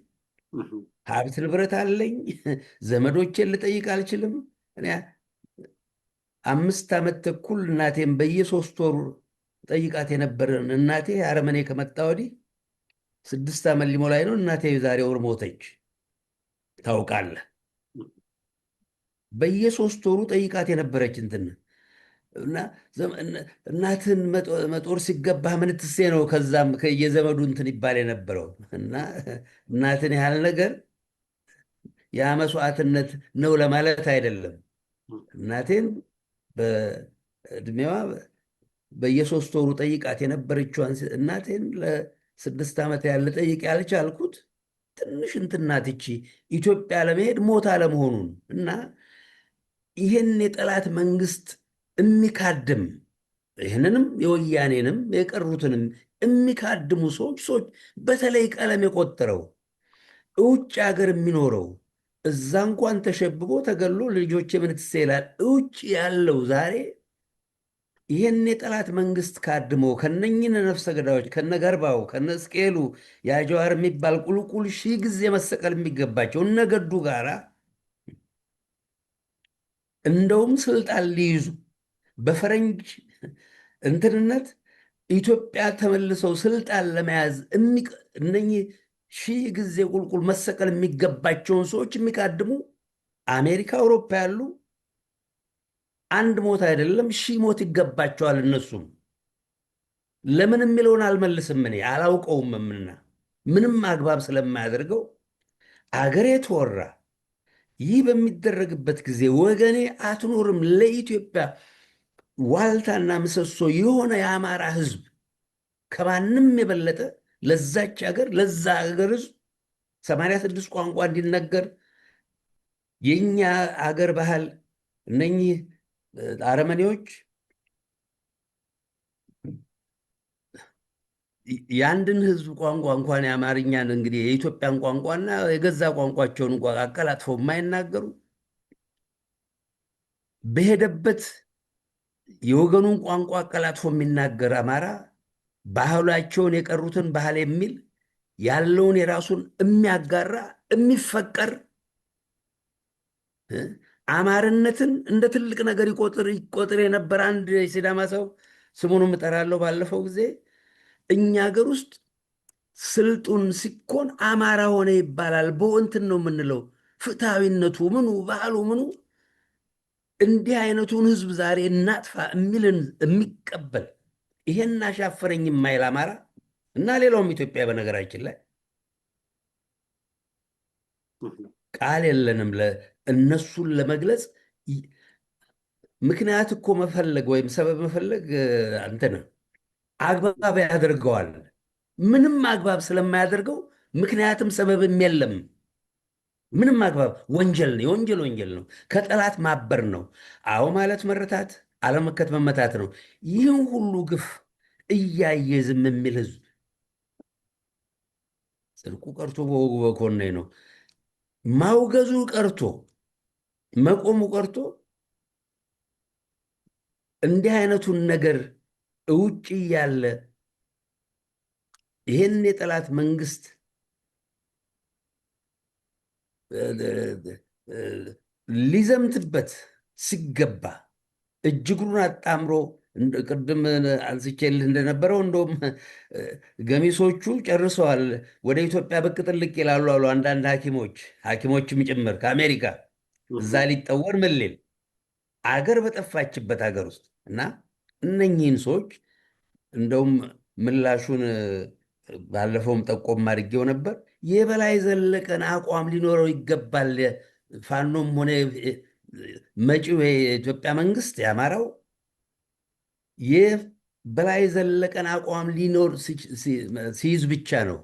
ሀብት ንብረት አለኝ፣ ዘመዶቼን ልጠይቅ አልችልም። እኔ 5 ዓመት ተኩል እናቴን በየ3 ወሩ ጠይቃት የነበረን እናቴ አረመኔ ከመጣ ወዲህ 6 ዓመት ሊሞላኝ ነው። እናቴ ዛሬ ወር ሞተች። ታውቃለህ፣ በየ3 ወሩ ጠይቃት የነበረች እንትን እና እናትን መጦር ሲገባህ ምን ትሴ ነው ከዛም ከየዘመዱ እንትን ይባል የነበረው እና እናትን ያህል ነገር ያ መስዋዕትነት ነው ለማለት አይደለም። እናቴን በእድሜዋ በየ3 ወሩ ጠይቃት የነበረችዋን እናቴን ለ6 ዓመት ያህል ጠይቅ ያልቻልኩት ትንሽ እንትን ናት ይቺ ኢትዮጵያ ለመሄድ ሞት አለመሆኑን እና ይህን የጠላት መንግስት የሚካድም ይህንንም የወያኔንም የቀሩትንም የሚካድሙ ሰዎች በተለይ ቀለም የቆጠረው እውጭ ሀገር የሚኖረው እዛ እንኳን ተሸብቦ ተገሎ ልጆች የምንትሴ ይላል። እውጭ ያለው ዛሬ ይህን የጠላት መንግስት ካድሞ ከነኝን ነፍሰ ገዳዮች ከነገርባው ከነስቅሉ የአጀዋር የሚባል ቁልቁል 1000 ጊዜ መሰቀል የሚገባቸው እነገዱ ጋራ እንደውም ስልጣን ሊይዙ በፈረንጅ እንትንነት ኢትዮጵያ ተመልሰው ስልጣን ለመያዝ እነኚህ 1000 ጊዜ ቁልቁል መሰቀል የሚገባቸውን ሰዎች የሚቃድሙ አሜሪካ፣ አውሮፓ ያሉ አንድ ሞት አይደለም 1000 ሞት ይገባቸዋል። እነሱም ለምን የሚለውን አልመልስም፣ እኔ አላውቀውምና ምንም አግባብ ስለማያደርገው አገሬ ተወራ። ይህ በሚደረግበት ጊዜ ወገኔ አትኖርም ለኢትዮጵያ ዋልታና ምሰሶ የሆነ የአማራ ህዝብ ከማንም የበለጠ ለዛች ሀገር ለዛ ሀገር ህዝብ 86 ቋንቋ እንዲነገር የኛ አገር ባህል እነኚህ አረመኔዎች የአንድን ህዝብ ቋንቋ እንኳን የአማርኛን እንግዲህ የኢትዮጵያን ቋንቋና የገዛ ቋንቋቸውን እንኳን አቀላጥፈው የማይናገሩ በሄደበት የወገኑን ቋንቋ አቀላጥፎ የሚናገር አማራ ባህላቸውን የቀሩትን ባህል የሚል ያለውን የራሱን የሚያጋራ የሚፈቀር አማርነትን እንደ ትልቅ ነገር ይቆጥር የነበረ አንድ የሲዳማ ሰው ስሙንም እጠራለሁ ባለፈው ጊዜ እኛ ሀገር ውስጥ ስልጡን ሲኮን አማራ ሆነ ይባላል። በእንትን ነው የምንለው። ፍትሐዊነቱ ምኑ ባህሉ ምኑ እንዲህ አይነቱን ህዝብ ዛሬ እናጥፋ የሚልን የሚቀበል ይሄን አሻፈረኝ የማይል አማራ እና ሌላውም ኢትዮጵያ በነገራችን ላይ ቃል የለንም እነሱን ለመግለጽ። ምክንያት እኮ መፈለግ ወይም ሰበብ መፈለግ አንተን አግባብ ያደርገዋል። ምንም አግባብ ስለማያደርገው ምክንያትም ሰበብም የለም። ምንም አግባብ ወንጀል ነው። የወንጀል ወንጀል ነው። ከጠላት ማበር ነው። አዎ ማለት መረታት፣ አለመከት መመታት ነው። ይህን ሁሉ ግፍ እያየ ዝም የሚል ህዝብ ጽድቁ ቀርቶ በወጉ በኮነኝ ነው። ማውገዙ ቀርቶ መቆሙ ቀርቶ እንዲህ አይነቱን ነገር እውጭ እያለ ይህን የጠላት መንግስት ሊዘምትበት ሲገባ እጅግሩን አጣምሮ ቅድም አንስቼልህ እንደነበረው እንደውም ገሚሶቹ ጨርሰዋል። ወደ ኢትዮጵያ ብቅ ጥልቅ ይላሉ አሉ አንዳንድ ሐኪሞችም ጭምር ከአሜሪካ እዛ ሊጠወር ምን ሊል አገር በጠፋችበት ሀገር ውስጥ እና እነኚህን ሰዎች እንደውም ምላሹን ባለፈውም ጠቆም አድርጌው ነበር። የበላይ ዘለቀን አቋም ሊኖረው ይገባል። ፋኖም ሆነ መጪው የኢትዮጵያ መንግስት የአማራው የበላይ ዘለቀን አቋም ሊኖር ሲይዝ ብቻ ነው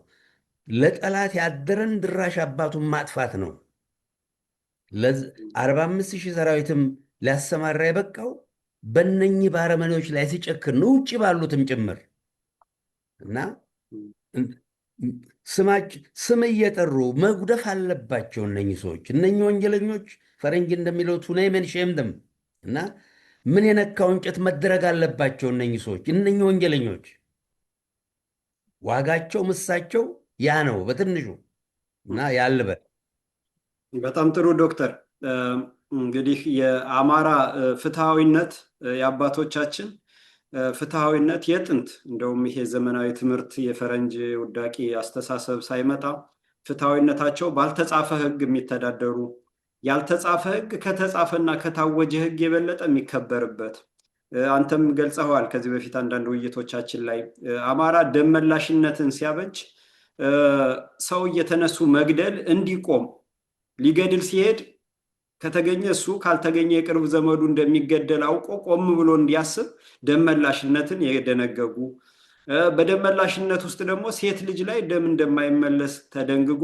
ለጠላት ያደረን ድራሽ አባቱን ማጥፋት ነው። 45,000 ሰራዊትም ሊያሰማራ የበቃው በነኚህ ባረመኔዎች ላይ ሲጨክር ነው፣ ውጭ ባሉትም ጭምር እና ስም እየጠሩ መጉደፍ አለባቸው። እነኚህ ሰዎች እነኚህ ወንጀለኞች ፈረንጅ እንደሚለው ቱኔመን ሼምድም እና ምን የነካው እንጨት መደረግ አለባቸው። እነኚህ ሰዎች እነኚህ ወንጀለኞች ዋጋቸው ምሳቸው ያ ነው በትንሹ እና ያልበል። በጣም ጥሩ ዶክተር። እንግዲህ የአማራ ፍትሐዊነት የአባቶቻችን ፍትሐዊነት የጥንት እንደውም ይሄ ዘመናዊ ትምህርት የፈረንጅ ውዳቂ አስተሳሰብ ሳይመጣ ፍትሐዊነታቸው ባልተጻፈ ሕግ የሚተዳደሩ ያልተጻፈ ሕግ ከተጻፈና ከታወጀ ሕግ የበለጠ የሚከበርበት አንተም ገልጸኸዋል ከዚህ በፊት አንዳንድ ውይይቶቻችን ላይ አማራ ደም መላሽነትን ሲያበጅ ሰው እየተነሱ መግደል እንዲቆም ሊገድል ሲሄድ ከተገኘ እሱ ካልተገኘ የቅርብ ዘመዱ እንደሚገደል አውቆ ቆም ብሎ እንዲያስብ ደመላሽነትን የደነገጉ በደመላሽነት ውስጥ ደግሞ ሴት ልጅ ላይ ደም እንደማይመለስ ተደንግጎ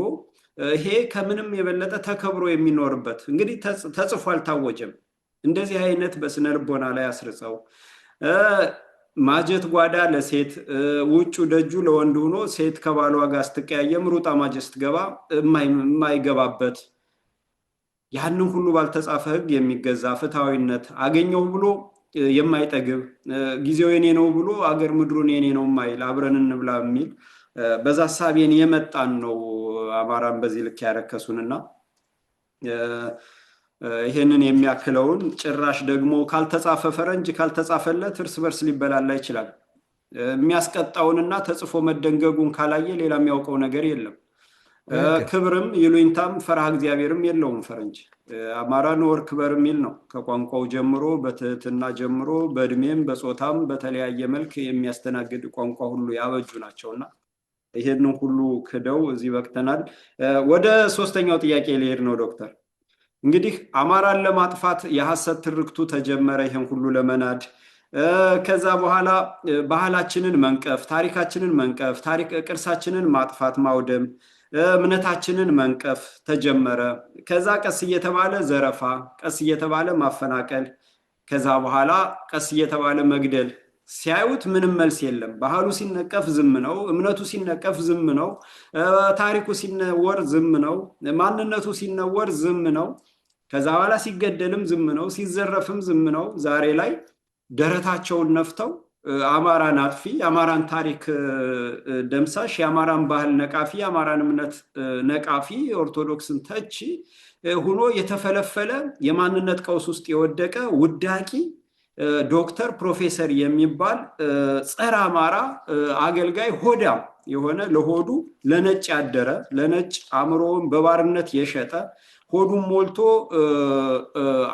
ይሄ ከምንም የበለጠ ተከብሮ የሚኖርበት እንግዲህ ተጽፎ አልታወጀም። እንደዚህ አይነት በስነ ልቦና ላይ አስርጸው ማጀት ጓዳ ለሴት ውጩ ደጁ ለወንድ ሆኖ ሴት ከባሏ ጋር ስትቀያየም ሩጣ ማጀት ስትገባ የማይገባበት ያንን ሁሉ ባልተጻፈ ሕግ የሚገዛ ፍትሐዊነት አገኘው ብሎ የማይጠግብ ጊዜው የኔ ነው ብሎ አገር ምድሩን የኔ ነው የማይል አብረን እንብላ የሚል በዛ ሐሳቤን የመጣን ነው አማራን በዚህ ልክ ያረከሱንና ይሄንን የሚያክለውን ጭራሽ ደግሞ ካልተጻፈ ፈረንጅ ካልተጻፈለት እርስ በርስ ሊበላላ ይችላል። የሚያስቀጣውንና ተጽፎ መደንገጉን ካላየ ሌላ የሚያውቀው ነገር የለም። ክብርም ይሉኝታም ፈርሃ እግዚአብሔርም የለውም ፈረንጅ። አማራ ኖር ክበር የሚል ነው ከቋንቋው ጀምሮ በትህትና ጀምሮ በእድሜም በጾታም በተለያየ መልክ የሚያስተናግድ ቋንቋ ሁሉ ያበጁ ናቸውና ይሄንን ሁሉ ክደው እዚህ በቅተናል። ወደ ሶስተኛው ጥያቄ ሊሄድ ነው ዶክተር። እንግዲህ አማራን ለማጥፋት የሐሰት ትርክቱ ተጀመረ፣ ይሄን ሁሉ ለመናድ ከዛ በኋላ ባህላችንን መንቀፍ፣ ታሪካችንን መንቀፍ፣ ታሪክ ቅርሳችንን ማጥፋት ማውደም፣ እምነታችንን መንቀፍ ተጀመረ። ከዛ ቀስ እየተባለ ዘረፋ፣ ቀስ እየተባለ ማፈናቀል፣ ከዛ በኋላ ቀስ እየተባለ መግደል። ሲያዩት ምንም መልስ የለም። ባህሉ ሲነቀፍ ዝም ነው፣ እምነቱ ሲነቀፍ ዝም ነው፣ ታሪኩ ሲነወር ዝም ነው፣ ማንነቱ ሲነወር ዝም ነው። ከዛ በኋላ ሲገደልም ዝም ነው፣ ሲዘረፍም ዝም ነው። ዛሬ ላይ ደረታቸውን ነፍተው አማራን አጥፊ፣ የአማራን ታሪክ ደምሳሽ፣ የአማራን ባህል ነቃፊ፣ የአማራን እምነት ነቃፊ፣ ኦርቶዶክስን ተቺ ሆኖ የተፈለፈለ የማንነት ቀውስ ውስጥ የወደቀ ውዳቂ ዶክተር ፕሮፌሰር የሚባል ጸረ አማራ አገልጋይ ሆዳም የሆነ ለሆዱ ለነጭ ያደረ ለነጭ አእምሮውን በባርነት የሸጠ ሆዱን ሞልቶ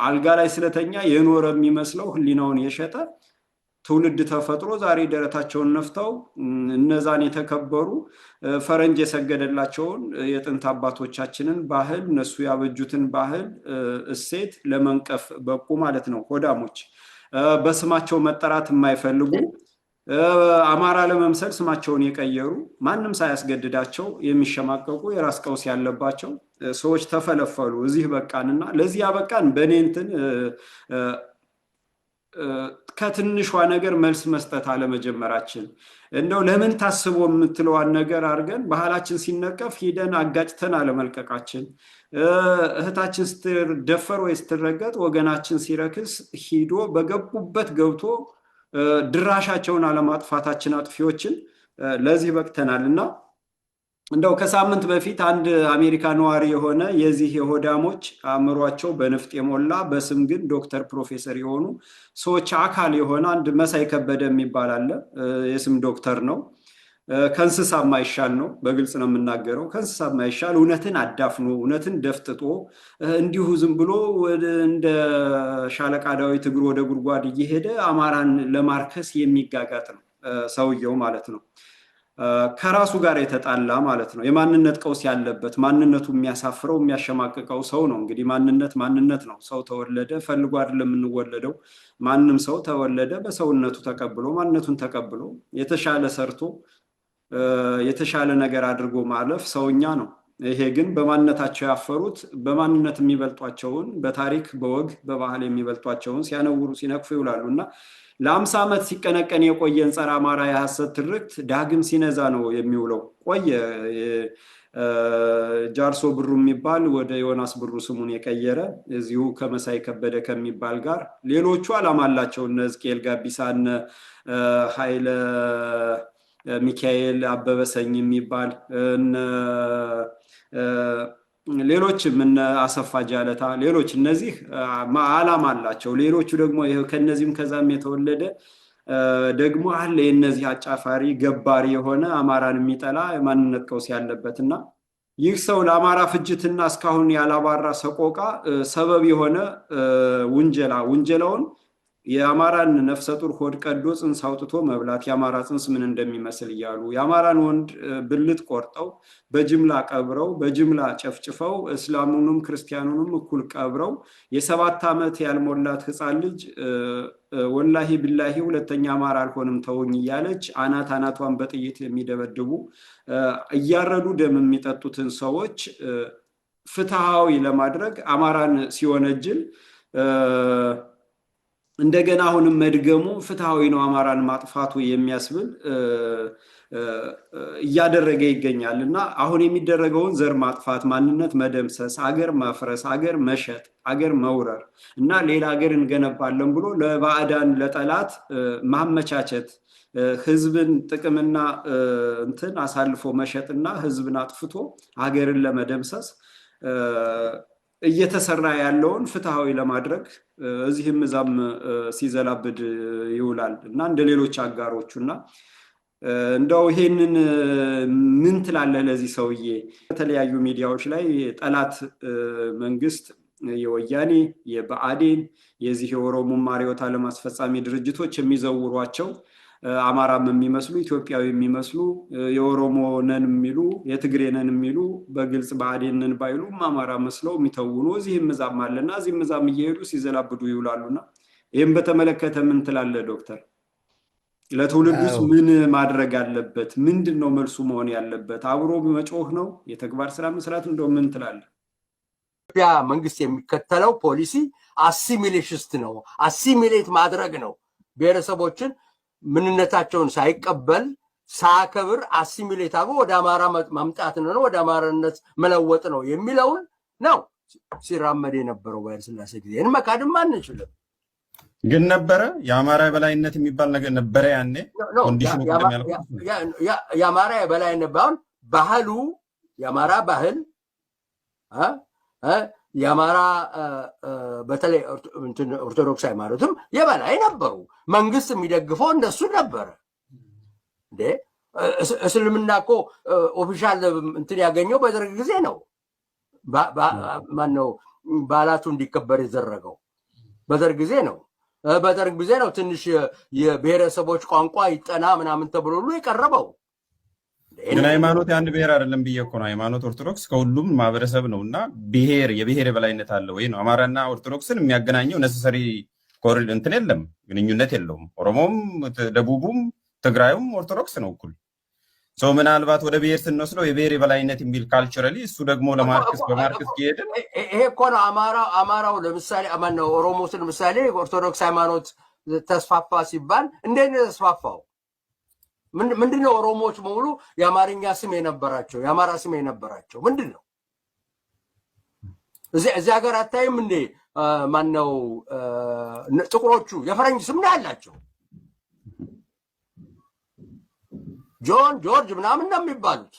አልጋ ላይ ስለተኛ የኖረ የሚመስለው ህሊናውን የሸጠ ትውልድ ተፈጥሮ ዛሬ ደረታቸውን ነፍተው እነዛን የተከበሩ ፈረንጅ የሰገደላቸውን የጥንት አባቶቻችንን ባህል እነሱ ያበጁትን ባህል እሴት ለመንቀፍ በቁ ማለት ነው። ሆዳሞች በስማቸው መጠራት የማይፈልጉ አማራ ለመምሰል ስማቸውን የቀየሩ ማንም ሳያስገድዳቸው የሚሸማቀቁ የራስ ቀውስ ያለባቸው ሰዎች ተፈለፈሉ። እዚህ በቃንና ለዚህ ያበቃን በእኔ እንትን ከትንሿ ነገር መልስ መስጠት አለመጀመራችን፣ እንደው ለምን ታስቦ የምትለዋን ነገር አድርገን ባህላችን ሲነቀፍ ሂደን አጋጭተን አለመልቀቃችን፣ እህታችን ስትደፈር ወይ ስትረገጥ ወገናችን ሲረክስ ሂዶ በገቡበት ገብቶ ድራሻቸውን አለማጥፋታችን አጥፊዎችን ለዚህ በቅተናል። እና እንደው ከሳምንት በፊት አንድ አሜሪካ ነዋሪ የሆነ የዚህ የሆዳሞች አእምሯቸው በንፍጥ የሞላ በስም ግን ዶክተር ፕሮፌሰር የሆኑ ሰዎች አካል የሆነ አንድ መሳይ ከበደ የሚባል አለ። የስም ዶክተር ነው። ከእንስሳ የማይሻል ነው። በግልጽ ነው የምናገረው። ከእንስሳ የማይሻል እውነትን አዳፍኖ እውነትን ደፍጥጦ እንዲሁ ዝም ብሎ እንደ ሻለቃ ዳዊት እግሩ ወደ ጉድጓድ እየሄደ አማራን ለማርከስ የሚጋጋጥ ነው ሰውየው ማለት ነው። ከራሱ ጋር የተጣላ ማለት ነው። የማንነት ቀውስ ያለበት ማንነቱ የሚያሳፍረው የሚያሸማቅቀው ሰው ነው። እንግዲህ ማንነት ነው። ሰው ተወለደ ፈልጎ አይደለም የምንወለደው። ማንም ሰው ተወለደ በሰውነቱ ተቀብሎ ማንነቱን ተቀብሎ የተሻለ ሰርቶ የተሻለ ነገር አድርጎ ማለፍ ሰውኛ ነው። ይሄ ግን በማንነታቸው ያፈሩት በማንነት የሚበልጧቸውን በታሪክ በወግ በባህል የሚበልጧቸውን ሲያነውሩ ሲነቅፉ ይውላሉ እና ለ50 ዓመት ሲቀነቀን የቆየን ጸረ አማራ የሐሰት ትርክት ዳግም ሲነዛ ነው የሚውለው። ቆየ። ጃርሶ ብሩ የሚባል ወደ ዮናስ ብሩ ስሙን የቀየረ እዚሁ ከመሳይ ከበደ ከሚባል ጋር ሌሎቹ ዓላማ አላቸው። እነ ሕዝቅኤል ጋቢሳ፣ እነ ኃይለ ሚካኤል አበበሰኝ የሚባል ሌሎችም እነ አሰፋ ጃለታ ሌሎች እነዚህ ዓላማ አላቸው። ሌሎቹ ደግሞ ከነዚህም ከዛም የተወለደ ደግሞ አለ የነዚህ አጫፋሪ ገባሪ የሆነ አማራን የሚጠላ የማንነት ቀውስ ያለበትና ይህ ሰው ለአማራ ፍጅትና እስካሁን ያላባራ ሰቆቃ ሰበብ የሆነ ውንጀላውን የአማራን ነፍሰ ጡር ሆድ ቀዶ ጽንስ አውጥቶ መብላት የአማራ ጽንስ ምን እንደሚመስል እያሉ የአማራን ወንድ ብልት ቆርጠው በጅምላ ቀብረው በጅምላ ጨፍጭፈው እስላሙንም ክርስቲያኑንም እኩል ቀብረው የ7 ዓመት ያልሞላት ህፃን ልጅ ወላሂ ቢላሂ ሁለተኛ አማራ አልሆንም ተውኝ እያለች አናቷን በጥይት የሚደበድቡ እያረዱ ደም የሚጠጡትን ሰዎች ፍትሃዊ ለማድረግ አማራን ሲወነጅል እንደገና አሁንም መድገሙ ፍትሃዊ ነው አማራን ማጥፋቱ የሚያስብል እያደረገ ይገኛል። እና አሁን የሚደረገውን ዘር ማጥፋት፣ ማንነት መደምሰስ፣ አገር ማፍረስ፣ አገር መሸጥ፣ አገር መውረር እና ሌላ አገር እንገነባለን ብሎ ለባዕዳን ለጠላት ማመቻቸት ህዝብን ጥቅምና እንትን አሳልፎ መሸጥና ህዝብን አጥፍቶ ሀገርን ለመደምሰስ እየተሰራ ያለውን ፍትሃዊ ለማድረግ እዚህም እዛም ሲዘላብድ ይውላል እና እንደ ሌሎች አጋሮቹና እንደው ይሄንን ምን ትላለህ ለዚህ ሰውዬ? በተለያዩ ሚዲያዎች ላይ ጠላት መንግስት የወያኔ የብአዴን የዚህ የኦሮሞማ ርዕዮተ ዓለም አስፈጻሚ ድርጅቶች የሚዘውሯቸው አማራም የሚመስሉ ኢትዮጵያዊ የሚመስሉ የኦሮሞ ነን የሚሉ የትግሬ ነን የሚሉ በግልጽ ብአዴን ነን ባይሉም አማራ መስለው የሚተውኑ እዚህም እዛም አለና እዚህም እዛም እየሄዱ ሲዘላብዱ ይውላሉና ይህም በተመለከተ ምን ትላለህ ዶክተር? ለትውልዱስ ምን ማድረግ አለበት? ምንድን ነው መልሱ መሆን ያለበት? አብሮ መጮህ ነው? የተግባር ስራ መስራት? እንደው ምን ትላለህ? ኢትዮጵያ መንግስት የሚከተለው ፖሊሲ አሲሚሌሽስት ነው። አሲሚሌት ማድረግ ነው። ብሔረሰቦችን ምንነታቸውን ሳይቀበል ሳያከብር አሲሚሌት አድርጎ ወደ አማራ ማምጣት ነው፣ ወደ አማራነት መለወጥ ነው የሚለውን ነው ሲራመድ የነበረው በኃይለሥላሴ ጊዜ። እንመካድም አንችልም። ግን ነበረ የአማራ የበላይነት የሚባል ነገር ነበረ ያኔ። ኮንዲሽኑ የአማራ የበላይነት ባይሆን ባህሉ የአማራ ባህል የአማራ በተለይ ኦርቶዶክስ ሃይማኖትም የበላይ ነበሩ። መንግስት የሚደግፈው እንደሱ ነበረ እንዴ። እስልምና እኮ ኦፊሻል እንትን ያገኘው በደርግ ጊዜ ነው። ማነው በዓላቱ እንዲከበር የዘረገው? በደርግ ጊዜ ነው። በደርግ ጊዜ ነው ትንሽ የብሔረሰቦች ቋንቋ ይጠና ምናምን ተብሎ ሁሉ የቀረበው። ግን ሃይማኖት የአንድ ብሔር አይደለም ብዬ እኮ ነው። ሃይማኖት ኦርቶዶክስ ከሁሉም ማህበረሰብ ነው እና የብሔር የበላይነት አለ ወይ ነው። አማራና ኦርቶዶክስን የሚያገናኘው ነሰሰሪ ኮሪል እንትን የለም፣ ግንኙነት የለውም። ኦሮሞም፣ ደቡቡም፣ ትግራዩም ኦርቶዶክስ ነው እኩል። ሰው ምናልባት ወደ ብሔር ስንወስደው የብሔር የበላይነት የሚል ካልቸራሊ እሱ ደግሞ በማርክስ ከሄድን ይሄ እኮ ነው። አማራው ለምሳሌ ማነው ኦሮሞስ ለምሳሌ ኦርቶዶክስ ሃይማኖት ተስፋፋ ሲባል እንዴት ነው የተስፋፋው? ምንድነው? ኦሮሞዎች በሙሉ የአማርኛ ስም የነበራቸው የአማራ ስም የነበራቸው ምንድን ነው? እዚህ ሀገር አታይም እንዴ? ማነው ጥቁሮቹ የፈረንጅ ስም ነው ያላቸው። ጆን ጆርጅ ምናምን ነው የሚባሉት።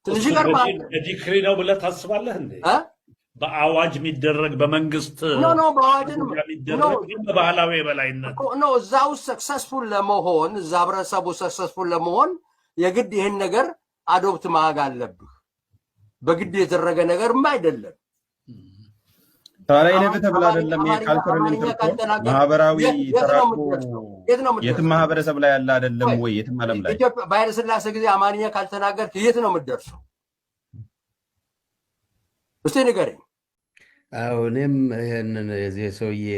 ትንሽ ይገርማል። ዲክሪ ነው ብለህ ታስባለህ እንዴ? በአዋጅ የሚደረግ በመንግስት በባህላዊ የበላይነት ነው። እዛ ውስጥ ሰክሰስፉል ለመሆን እዛ ህብረተሰቡ ሰክሰስፉል ለመሆን የግድ ይህን ነገር አዶፕት ማድረግ አለብህ። በግድ የተደረገ ነገርም አይደለም። ታዲያ ኢኔቪተብል አይደለም። የካልቸራል ማህበራዊ ተራክቦ የትም ማህበረሰብ ላይ ያለ አይደለም ወይ? የትም ዓለም ላይ ኢትዮጵያ በኃይለሥላሴ ጊዜ አማርኛ ካልተናገርክ የት ነው የምትደርሰው? እስቲ ንገረኝ። እኔም ይህንን የዚህ ሰውዬ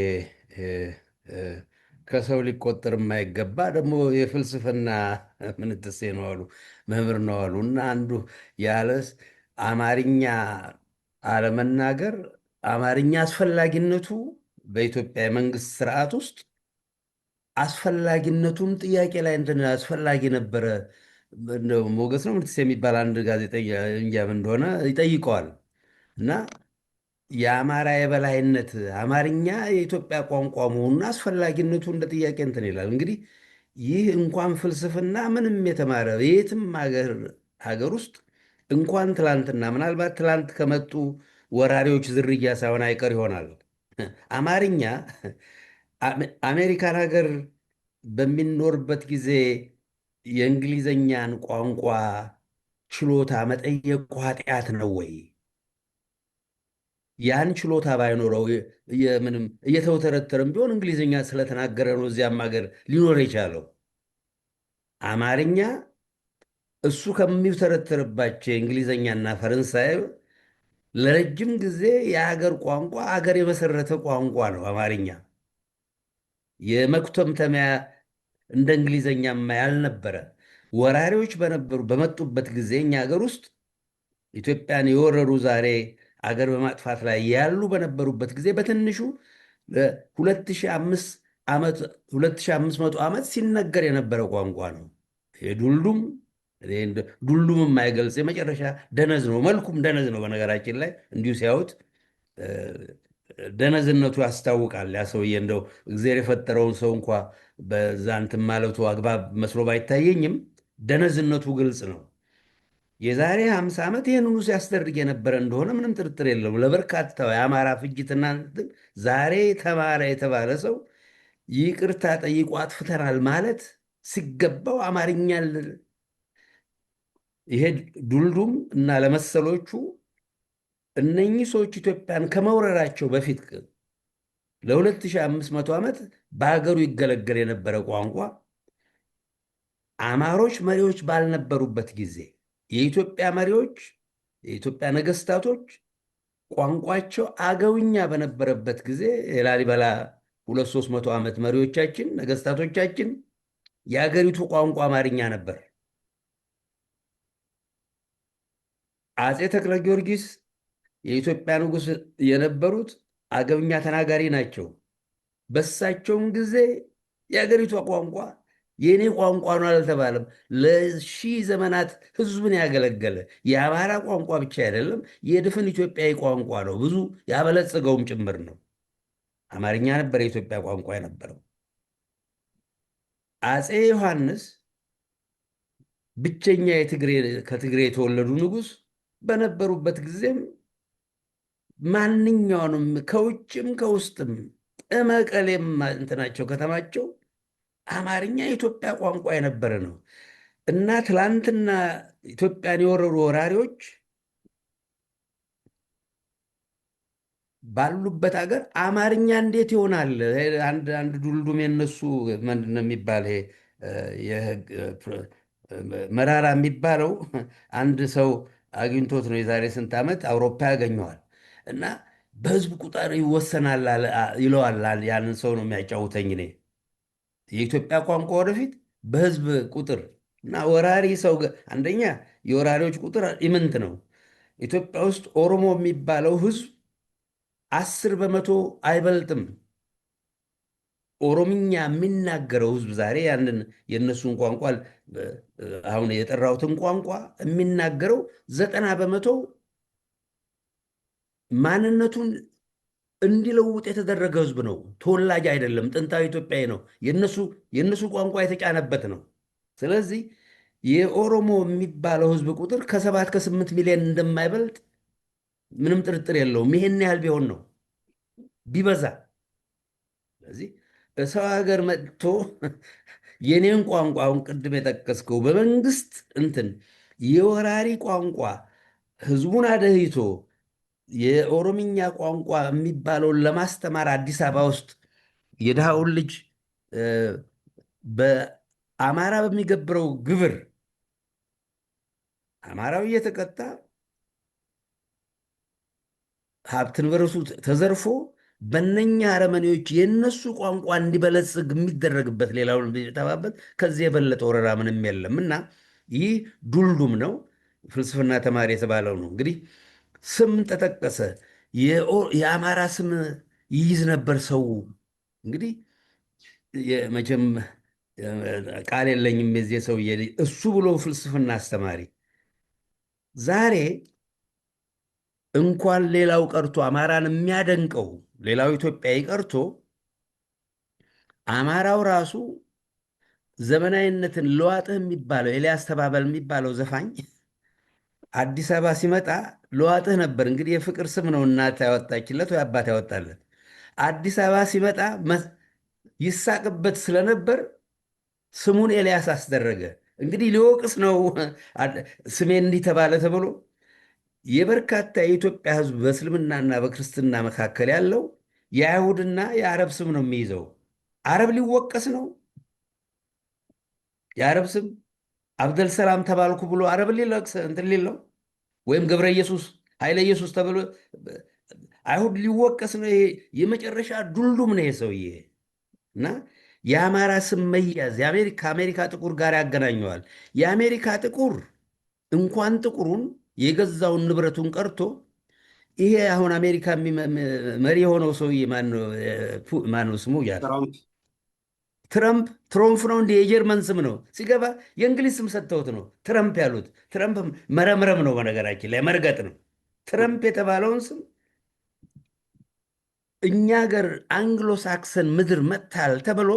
ከሰው ሊቆጠር የማይገባ ደግሞ የፍልስፍና ምንትሴ ነው አሉ መምህር ነው አሉ እና አንዱ ያለስ አማርኛ አለመናገር አማርኛ አስፈላጊነቱ በኢትዮጵያ የመንግስት ስርዓት ውስጥ አስፈላጊነቱም ጥያቄ ላይ እንትን አስፈላጊ ነበረ። ሞገስ ነው ምንትሴ የሚባል አንድ ጋዜጠኛ እንጃ ምን እንደሆነ ይጠይቀዋል እና የአማራ የበላይነት አማርኛ የኢትዮጵያ ቋንቋ መሆኑን አስፈላጊነቱ እንደ ጥያቄ እንትን ይላል። እንግዲህ ይህ እንኳን ፍልስፍና ምንም የተማረ የትም ሀገር ውስጥ እንኳን ትላንትና ምናልባት ትላንት ከመጡ ወራሪዎች ዝርያ ሳይሆን አይቀር ይሆናል አማርኛ አሜሪካን ሀገር በሚኖርበት ጊዜ የእንግሊዘኛን ቋንቋ ችሎታ መጠየቁ ኃጢአት ነው ወይ? ያን ችሎታ ባይኖረው ምንም እየተውተረተረም ቢሆን እንግሊዝኛ ስለተናገረ ነው እዚያም ሀገር ሊኖር የቻለው። አማርኛ እሱ ከሚተረተርባቸው የእንግሊዝኛና ፈረንሳይ ለረጅም ጊዜ የሀገር ቋንቋ ሀገር የመሰረተ ቋንቋ ነው። አማርኛ የመኩተምተሚያ እንደ እንግሊዝኛማ ያልነበረ ወራሪዎች በመጡበት ጊዜ እኛ ሀገር ውስጥ ኢትዮጵያን የወረሩ ዛሬ አገር በማጥፋት ላይ ያሉ በነበሩበት ጊዜ በትንሹ 2500 ዓመት ሲነገር የነበረ ቋንቋ ነው። ዱልዱም የማይገልጽ የመጨረሻ ደነዝ ነው። መልኩም ደነዝ ነው። በነገራችን ላይ እንዲሁ ሲያዩት ደነዝነቱ ያስታውቃል። ያ ሰውዬ እንደው እግዚአብሔር የፈጠረውን ሰው እንኳ በዛ እንትን ማለቱ አግባብ መስሎ ባይታየኝም ደነዝነቱ ግልጽ ነው። የዛሬ 50 ዓመት ይህንኑ ሲያስደርግ የነበረ እንደሆነ ምንም ጥርጥር የለውም። ለበርካታ የአማራ ፍጅትና ዛሬ ተማረ የተባለ ሰው ይቅርታ ጠይቆ አጥፍተናል ማለት ሲገባው አማርኛ ይሄ ዱልዱም እና ለመሰሎቹ እነኚህ ሰዎች ኢትዮጵያን ከመውረራቸው በፊት ለ2500 ዓመት በሀገሩ ይገለገል የነበረ ቋንቋ አማሮች መሪዎች ባልነበሩበት ጊዜ የኢትዮጵያ መሪዎች የኢትዮጵያ ነገስታቶች ቋንቋቸው አገውኛ በነበረበት ጊዜ የላሊበላ 200-300 ዓመት መሪዎቻችን ነገስታቶቻችን የአገሪቱ ቋንቋ አማርኛ ነበር። አፄ ተክለ ጊዮርጊስ የኢትዮጵያ ንጉሥ የነበሩት አገውኛ ተናጋሪ ናቸው። በሳቸውም ጊዜ የአገሪቷ ቋንቋ የእኔ ቋንቋ ነው አልተባለም። ለሺህ ዘመናት ህዝብን ያገለገለ የአማራ ቋንቋ ብቻ አይደለም፣ የድፍን ኢትዮጵያዊ ቋንቋ ነው። ብዙ ያበለጸገውም ጭምር ነው። አማርኛ ነበር የኢትዮጵያ ቋንቋ የነበረው። አፄ ዮሐንስ ብቸኛ ከትግሬ የተወለዱ ንጉሥ በነበሩበት ጊዜም ማንኛውንም ከውጭም ከውስጥም መቀሌም እንትናቸው ከተማቸው አማርኛ የኢትዮጵያ ቋንቋ የነበረ ነው እና ትላንትና ኢትዮጵያን የወረሩ ወራሪዎች ባሉበት ሀገር አማርኛ እንዴት ይሆናል? አንድ ዱልዱም የነሱ ምንድን ነው የሚባል መራራ የሚባለው አንድ ሰው አግኝቶት ነው የዛሬ ስንት ዓመት አውሮፓ ያገኘዋል እና በህዝብ ቁጥር ይወሰናል ይለዋል። ያንን ሰው ነው የሚያጫውተኝ እኔ የኢትዮጵያ ቋንቋ ወደፊት በህዝብ ቁጥር እና ወራሪ ሰው አንደኛ የወራሪዎች ቁጥር ኢምንት ነው። ኢትዮጵያ ውስጥ ኦሮሞ የሚባለው ህዝብ 10% አይበልጥም። ኦሮምኛ የሚናገረው ህዝብ ዛሬ ያንን የእነሱን ቋንቋ አሁን የጠራሁትን ቋንቋ የሚናገረው 90% ማንነቱን እንዲለውጥ የተደረገ ህዝብ ነው። ተወላጅ አይደለም፣ ጥንታዊ ኢትዮጵያዊ ነው። የእነሱ ቋንቋ የተጫነበት ነው። ስለዚህ የኦሮሞ የሚባለው ህዝብ ቁጥር ከ7-8 ሚሊዮን እንደማይበልጥ ምንም ጥርጥር የለውም። ይሄን ያህል ቢሆን ነው ቢበዛ። ስለዚህ በሰው ሀገር መጥቶ የኔን ቋንቋ አሁን ቅድም የጠቀስከው በመንግስት እንትን የወራሪ ቋንቋ ህዝቡን አደህይቶ የኦሮምኛ ቋንቋ የሚባለውን ለማስተማር አዲስ አበባ ውስጥ የድሃውን ልጅ በአማራ በሚገብረው ግብር አማራው እየተቀጣ ሀብት ንብረቱ ተዘርፎ በነኛ አረመኔዎች የነሱ ቋንቋ እንዲበለጽግ የሚደረግበት ሌላውን ቢጠባበት ከዚህ የበለጠ ወረራ ምንም የለም እና ይህ ዱልዱም ነው። ፍልስፍና ተማሪ የተባለው ነው። እንግዲህ ስም ተጠቀሰ። የአማራ ስም ይይዝ ነበር ሰው። እንግዲህ መቼም ቃል የለኝም የዚህ ሰውዬ እሱ ብሎ ፍልስፍና አስተማሪ ዛሬ እንኳን ሌላው ቀርቶ አማራን የሚያደንቀው ሌላው ኢትዮጵያዊ ቀርቶ አማራው ራሱ ዘመናዊነትን ለዋጥህ የሚባለው ኤልያስ ተባበል የሚባለው ዘፋኝ አዲስ አበባ ሲመጣ ለዋጥህ ነበር። እንግዲህ የፍቅር ስም ነው እናት ያወጣችለት ወይ አባት ያወጣለት። አዲስ አበባ ሲመጣ ይሳቅበት ስለነበር ስሙን ኤልያስ አስደረገ። እንግዲህ ሊወቅስ ነው ስሜ እንዲህ ተባለ ተብሎ። የበርካታ የኢትዮጵያ ሕዝብ በእስልምናና በክርስትና መካከል ያለው የአይሁድና የአረብ ስም ነው የሚይዘው። አረብ ሊወቀስ ነው። የአረብ ስም አብደል ሰላም ተባልኩ ብሎ አረብ ሊለቅስ እንትን ሊል ነው። ወይም ገብረ ኢየሱስ ኃይለ ኢየሱስ ተብሎ አይሁድ ሊወቀስ ነው። ይሄ የመጨረሻ ዱልዱም ነው የሰውዬ እና የአማራ ስም መያዝ ከአሜሪካ ጥቁር ጋር ያገናኘዋል። የአሜሪካ ጥቁር እንኳን ጥቁሩን የገዛውን ንብረቱን ቀርቶ ይሄ አሁን አሜሪካ መሪ የሆነው ሰውዬ ማነው ስሙ? ትረምፕ ነው እንደ የጀርመን ስም ነው። ሲገባ የእንግሊዝ ስም ሰጥተውት ነው ትረምፕ ያሉት። ትረምፕ መረምረም ነው፣ በነገራችን ላይ መርገጥ ነው። ትረምፕ የተባለውን ስም እኛ ሀገር አንግሎ ሳክሰን ምድር መጥታል ተብሎ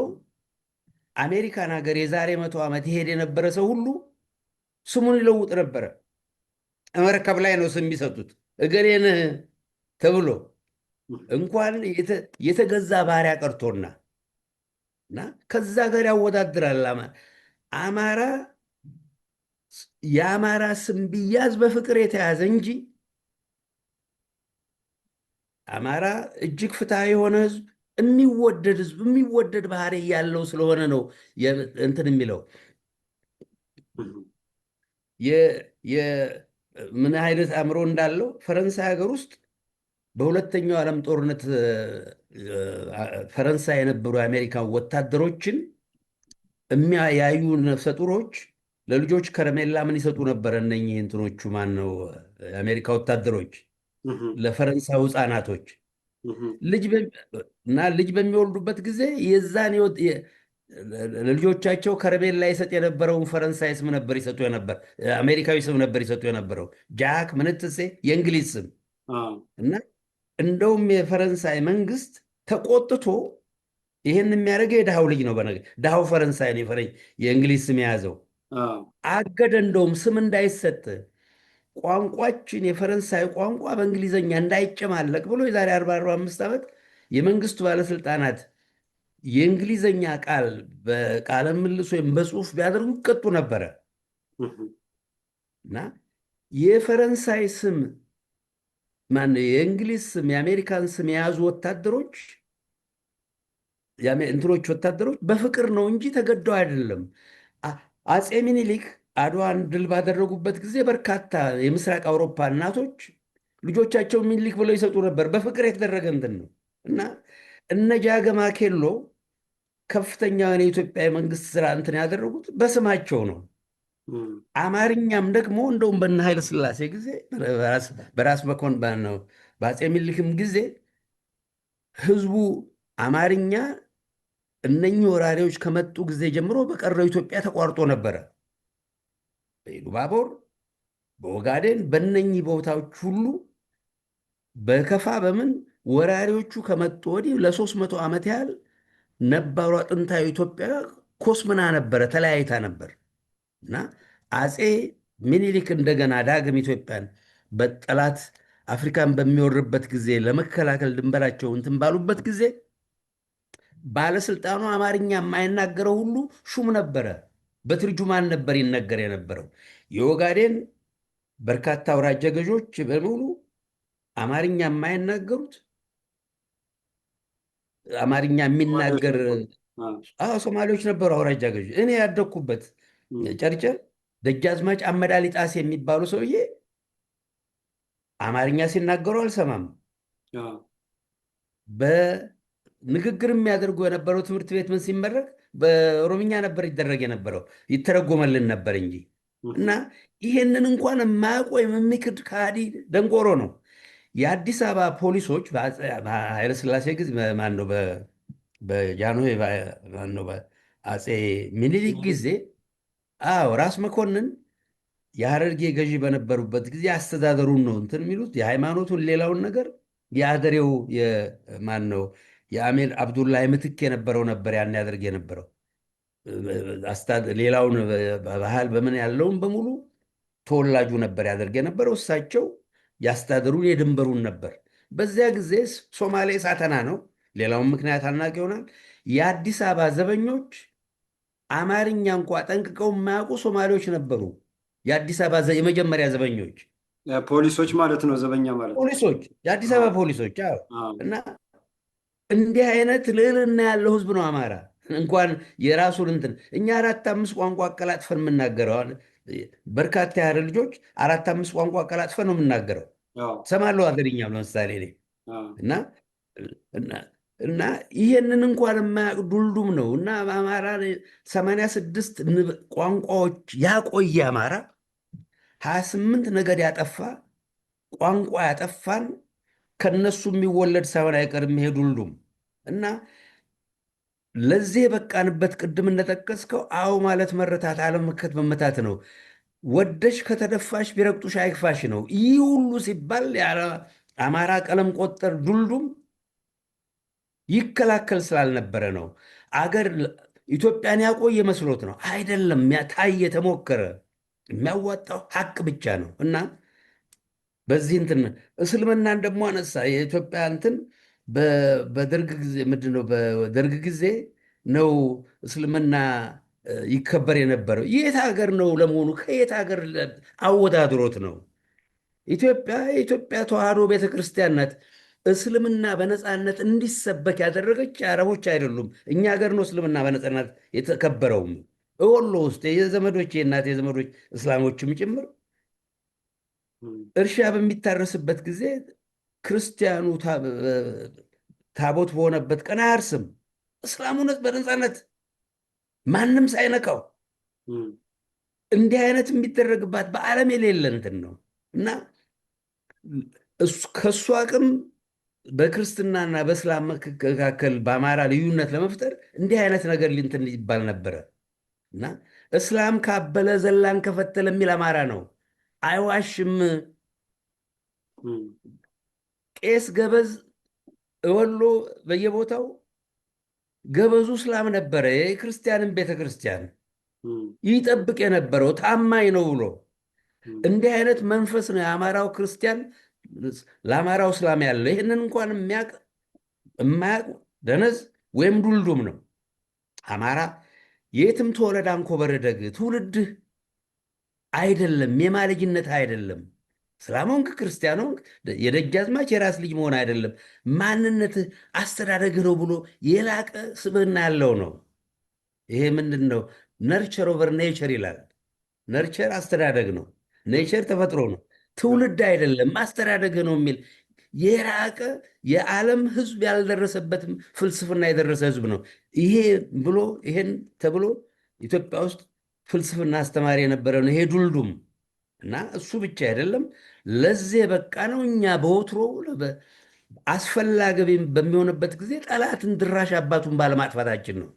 አሜሪካን ሀገር የዛሬ 100 ዓመት ይሄድ የነበረ ሰው ሁሉ ስሙን ይለውጥ ነበረ። መርከብ ላይ ነው ስም የሚሰጡት እገሌን ተብሎ እንኳን የተገዛ ባሪያ ቀርቶና እና ከዛ ጋር ያወዳድራል። አማራ የአማራ ስም ቢያዝ በፍቅር የተያዘ እንጂ አማራ እጅግ ፍትሃ የሆነ ህዝብ፣ የሚወደድ ባህሪ ያለው ስለሆነ ነው እንትን የሚለው ምን አይነት አእምሮ እንዳለው ፈረንሳይ ሀገር ውስጥ በሁለተኛው ዓለም ጦርነት ፈረንሳይ የነበሩ የአሜሪካን ወታደሮችን የሚያዩ ነፍሰ ጡሮች ለልጆች ከረሜላ ምን ይሰጡ ነበረ? እነኚህ እንትኖቹ ማን ነው የአሜሪካ ወታደሮች ለፈረንሳይ ህፃናቶች ልጅ በሚወልዱበት ጊዜ የዛን ለልጆቻቸው ከረሜላ ይሰጥ የነበረውን ፈረንሳይ ስም ነበር ይሰጡ የነበር፣ አሜሪካዊ ስም ነበር ይሰጡ የነበረው፣ ጃክ ምንትሴ የእንግሊዝ ስም እና እንደውም የፈረንሳይ መንግስት ተቆጥቶ ይህን የሚያደርገው የድሃው ልጅ ነው። ድሃው ፈረንሳይ ነው የእንግሊዝ ስም የያዘው። አገደ። እንደውም ስም እንዳይሰጥ ቋንቋችን የፈረንሳይ ቋንቋ በእንግሊዘኛ እንዳይጨማለቅ ብሎ የዛሬ 45 ዓመት የመንግስቱ ባለስልጣናት የእንግሊዘኛ ቃል በቃለ ምልልስ ወይም በጽሁፍ ቢያደርጉ ይቀጡ ነበረ እና የፈረንሳይ ስም የእንግሊዝ ስም የአሜሪካን ስም የያዙ ወታደሮች ወታደሮች በፍቅር ነው እንጂ ተገደው አይደለም። አፄ ሚኒሊክ አድዋን ድል ባደረጉበት ጊዜ በርካታ የምስራቅ አውሮፓ እናቶች ልጆቻቸው ሚኒሊክ ብለው ይሰጡ ነበር። በፍቅር የተደረገ እንትን ነው እና እነ ጃገማ ኬሎ ከፍተኛውን የኢትዮጵያ የመንግስት ስራ እንትን ያደረጉት በስማቸው ነው። አማርኛም ደግሞ እንደውም በእነ ኃይለ ሥላሴ ጊዜ በራስ መኮንን ነው፣ በአፄ ሚኒሊክም ጊዜ ህዝቡ አማርኛ እነኚህ ወራሪዎች ከመጡ ጊዜ ጀምሮ በቀረው ኢትዮጵያ ተቋርጦ ነበረ። በኢሉባቦር፣ በኦጋዴን፣ በእነኚህ ቦታዎች ሁሉ በከፋ በምን ወራሪዎቹ ከመጡ ወዲህ ለ300 ዓመት ያህል ነባሯ ጥንታዊ ኢትዮጵያ ኮስምና ነበረ፣ ተለያይታ ነበር እና አፄ ሚኒሊክ እንደገና ዳግም ኢትዮጵያን በጠላት አፍሪካን በሚወርበት ጊዜ ለመከላከል ድንበራቸው እንትን ባሉበት ጊዜ ባለስልጣኑ አማርኛ የማይናገረው ሁሉ ሹም ነበረ፣ በትርጁማን ነበር ይነገር የነበረው። የኦጋዴን በርካታ አውራጃ ገዦች በሙሉ አማርኛ የማይናገሩት አማርኛ የሚናገር ሶማሌዎች ነበሩ አውራጃ ገዦች። እኔ ያደግኩበት ጨርጨር ደጃዝማች አመዳሊ ጣሴ የሚባሉ ሰውዬ አማርኛ ሲናገሩ አልሰማም። በንግግር የሚያደርጉ የነበረው ትምህርት ቤት ምን ሲመረቅ በኦሮምኛ ነበር ይደረግ የነበረው፣ ይተረጎመልን ነበር እንጂ እና ይሄንን እንኳን የማያውቅ ወይም የሚክድ ከሃዲ ደንቆሮ ነው። የአዲስ አበባ ፖሊሶች በኃይለሥላሴ ጊዜ ማነው በጃንሆይ ማነው በአፄ ሚኒሊክ ጊዜ ራስ መኮንን የሀረርጌ ገዢ በነበሩበት ጊዜ አስተዳደሩን ነው እንትን የሚሉት የሃይማኖቱን ሌላውን ነገር የአደሬው ማነው የአሜር አብዱላሂ ምትክ የነበረው ነበር ያን ያደርግ የነበረው። ሌላውን ባህል በምን ያለውን በሙሉ ተወላጁ ነበር ያደርግ የነበረው። እሳቸው ያስተዳደሩን የድንበሩን ነበር። በዚያ ጊዜ ሶማሌ ሳተና ነው፣ ሌላውን ምክንያት አናውቅ ይሆናል። የአዲስ አበባ ዘበኞች አማርኛ እንኳ ጠንቅቀው የማያውቁ ሶማሌዎች ነበሩ። የአዲስ አበባ የመጀመሪያ ዘበኞች ፖሊሶች ማለት ነው። ዘበኛ ማለት ፖሊሶች፣ የአዲስ አበባ ፖሊሶች። እና እንዲህ አይነት ልዕልና ያለው ህዝብ ነው አማራ። እንኳን የራሱን እንትን እኛ 4-5 ቋንቋ አቀላጥፈን የምናገረው በርካታ ያህል ልጆች 4-5 ቋንቋ አቀላጥፈን ነው የምናገረው። ሰማለሁ አገርኛ ለምሳሌ እኔ እና ይሄንን እንኳን የማያውቅ ዱልዱም ነው። እና አማራ 86 ቋንቋዎች ያቆየ አማራ 28 ነገድ ያጠፋ ቋንቋ ያጠፋን ከነሱ የሚወለድ ሳይሆን አይቀርም ይሄ ዱልዱም። እና ለዚህ የበቃንበት ቅድም እንደጠቀስከው አዎ ማለት መረታት አለመከት መመታት ነው። ወደሽ ከተደፋሽ ቢረግጡሽ አይክፋሽ ነው። ይህ ሁሉ ሲባል አማራ ቀለም ቆጠር ዱልዱም ይከላከል ስላልነበረ ነው። አገር ኢትዮጵያን ያቆየ መስሎት ነው አይደለም። ታየ፣ ተሞከረ። የሚያዋጣው ሀቅ ብቻ ነው። እና በዚህ እንትን እስልምናን ደግሞ አነሳ። የኢትዮጵያ እንትን በደርግ ጊዜ ምንድን ነው በደርግ ጊዜ ነው እስልምና ይከበር የነበረው። የት ሀገር ነው ለመሆኑ? ከየት ሀገር አወዳድሮት ነው? የኢትዮጵያ ተዋህዶ ቤተክርስቲያን ናት እስልምና በነፃነት እንዲሰበክ ያደረገች። አረቦች አይደሉም። እኛ ሀገር ነው እስልምና በነፃነት የተከበረውም። ወሎ ውስጥ የዘመዶች የእናት የዘመዶች እስላሞችም ጭምር እርሻ በሚታረስበት ጊዜ ክርስቲያኑ ታቦት በሆነበት ቀን አያርስም። እስላሙነት በነፃነት ማንም ሳይነካው እንዲህ አይነት የሚደረግባት በዓለም የሌለ እንትን ነው እና ከእሱ አቅም በክርስትናና በእስላም መካከል በአማራ ልዩነት ለመፍጠር እንዲህ አይነት ነገር እንትን ይባል ነበረ እና እስላም ካበለ ዘላን ከፈተለ የሚል አማራ ነው። አይዋሽም። ቄስ ገበዝ ወሎ በየቦታው ገበዙ እስላም ነበረ። የክርስቲያንን ቤተክርስቲያን ይጠብቅ የነበረው ታማኝ ነው ብሎ እንዲህ አይነት መንፈስ ነው የአማራው ክርስቲያን ለአማራው እስላም ያለው። ይህንን እንኳን የማያውቅ ደነዝ ወይም ዱልዱም ነው። አማራ የትም ተወለድ አንኮበር እደግ ትውልድህ አይደለም፣ የማልጅነት አይደለም። እስላም ሆንክ ክርስቲያን ሆንክ የደጃዝማች የራስ ልጅ መሆን አይደለም፣ ማንነትህ አስተዳደግህ ነው ብሎ የላቀ ስብዕና ያለው ነው። ይሄ ምንድን ነው? ነርቸር ኦቨር ኔቸር ይላል። ነርቸር አስተዳደግ ነው፣ ኔቸር ተፈጥሮ ነው። ትውልድ አይደለም አስተዳደግህ ነው የሚል የራቀ የዓለም ሕዝብ ያልደረሰበትም ፍልስፍና የደረሰ ሕዝብ ነው። ይሄ ብሎ ይሄን ተብሎ ኢትዮጵያ ውስጥ ፍልስፍና አስተማሪ የነበረ ነው ይሄ ዱልዱም እና እሱ ብቻ አይደለም ለዚህ በቃ ነው። እኛ በወትሮ አስፈላጊ በሚሆንበት ጊዜ ጠላትን ድራሽ አባቱን ባለማጥፋታችን ነው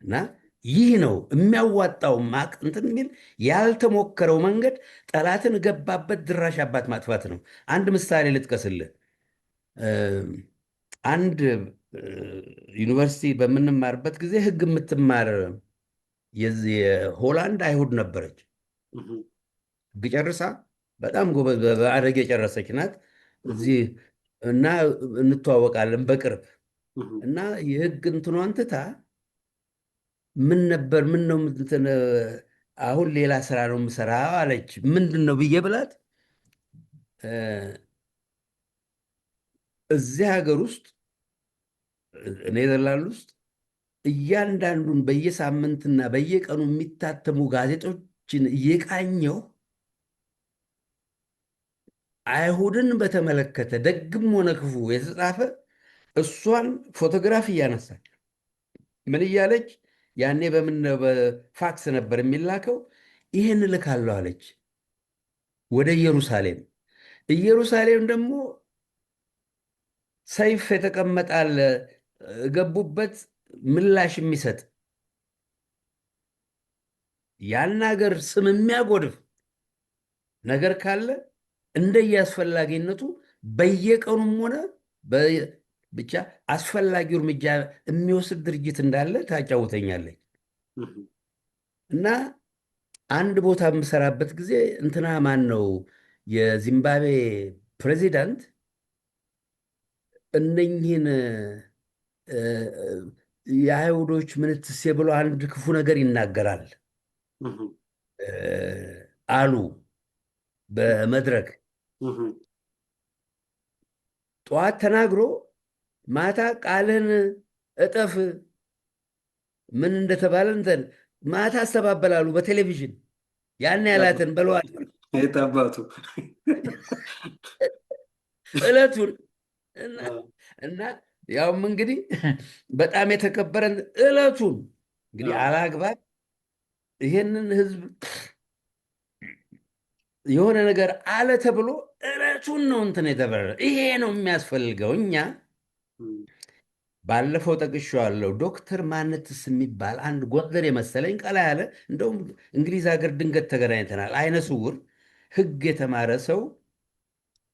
እና ይህ ነው የሚያዋጣው ማቅ እንትን የሚል ያልተሞከረው መንገድ ጠላትን ገባበት ድራሽ አባት ማጥፋት ነው። አንድ ምሳሌ ልጥቀስልህ። አንድ ዩኒቨርሲቲ በምንማርበት ጊዜ ሕግ የምትማር የሆላንድ አይሁድ ነበረች። ሕግ ጨርሳ በጣም ጎበዝ በአደግ የጨረሰች ናት። እዚህ እና እንተዋወቃለን በቅርብ እና የሕግ እንትኗን ትታ ምን ነበር ምን ነው አሁን ሌላ ስራ ነው የምሰራ አለች። ምንድን ነው ብዬ ብላት እዚህ ሀገር ውስጥ ኔዘርላንድ ውስጥ እያንዳንዱን በየሳምንትና በየቀኑ የሚታተሙ ጋዜጦችን እየቃኘው አይሁድን በተመለከተ ደግም ሆነ ክፉ የተጻፈ እሷን ፎቶግራፍ እያነሳች ምን እያለች ያኔ በምን በፋክስ ነበር የሚላከው ይህን እልካለሁ አለች ወደ ኢየሩሳሌም። ኢየሩሳሌም ደግሞ ሰይፍ የተቀመጣል ገቡበት ምላሽ የሚሰጥ ያን ሀገር ስም የሚያጎድፍ ነገር ካለ እንደየአስፈላጊነቱ በየቀኑም ሆነ ብቻ አስፈላጊው እርምጃ የሚወስድ ድርጅት እንዳለ ታጫውተኛለች። እና አንድ ቦታ የምሰራበት ጊዜ እንትና ማን ነው የዚምባብዌ ፕሬዚዳንት እነኝህን የአይሁዶች ምንትሴ ብሎ አንድ ክፉ ነገር ይናገራል አሉ በመድረክ ጠዋት ተናግሮ ማታ ቃልን እጠፍ ምን እንደተባለ እንትን ማታ አስተባበላሉ በቴሌቪዥን ያን ያላትን በለዋል የታባቱ ዕለቱን እና ያውም እንግዲህ በጣም የተከበረን ዕለቱን እንግዲህ አላግባብ ይሄንን ህዝብ የሆነ ነገር አለ ተብሎ ዕለቱን ነው እንትን የተበረ ይሄ ነው የሚያስፈልገው። እኛ ባለፈው ጠቅሼዋለሁ። ዶክተር ማነትስ የሚባል አንድ ጎንደር የመሰለኝ ቀላ ያለ እንደውም እንግሊዝ ሀገር ድንገት ተገናኝተናል። አይነ ስውር ህግ የተማረ ሰው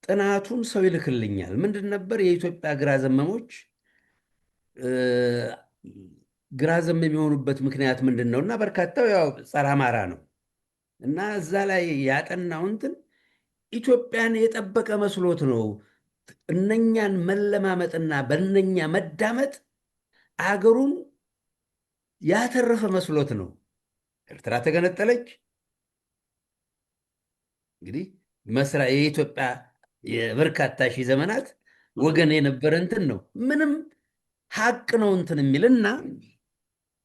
ጥናቱን ሰው ይልክልኛል። ምንድን ነበር የኢትዮጵያ ግራ ዘመሞች ግራ ዘመም የሚሆኑበት ምክንያት ምንድን ነው? እና በርካታው ያው ጸረ አማራ ነው እና እዛ ላይ ያጠናው እንትን ኢትዮጵያን የጠበቀ መስሎት ነው። እነኛን መለማመጥና በእነኛ መዳመጥ አገሩን ያተረፈ መስሎት ነው። ኤርትራ ተገነጠለች። እንግዲህ መስራ የኢትዮጵያ የበርካታ ሺህ ዘመናት ወገን የነበረ እንትን ነው። ምንም ሀቅ ነው እንትን የሚልና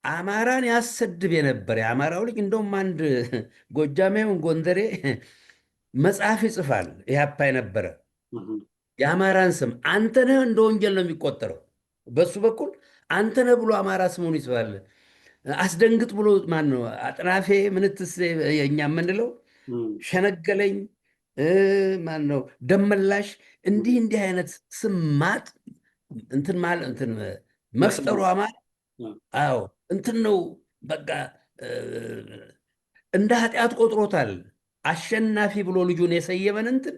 አማራን ያሰድብ የነበረ የአማራው ልጅ እንደውም አንድ ጎጃሜውን ጎንደሬ መጽሐፍ ይጽፋል። ኢህአፓ የነበረ የአማራን ስም አንተነህ እንደ ወንጀል ነው የሚቆጠረው። በሱ በኩል አንተነህ ብሎ አማራ ስሙን ይጽፋል። አስደንግጥ ብሎ ማን ነው አጥናፌ ምንትስ የኛ የምንለው ሸነገለኝ ማን ነው ደመላሽ፣ እንዲህ እንዲህ አይነት ስም ማጥ እንትን ማለት እንትን መፍጠሩ አማራ አዎ እንትን ነው በቃ እንደ ኃጢአት ቆጥሮታል። አሸናፊ ብሎ ልጁን የሰየመን እንትን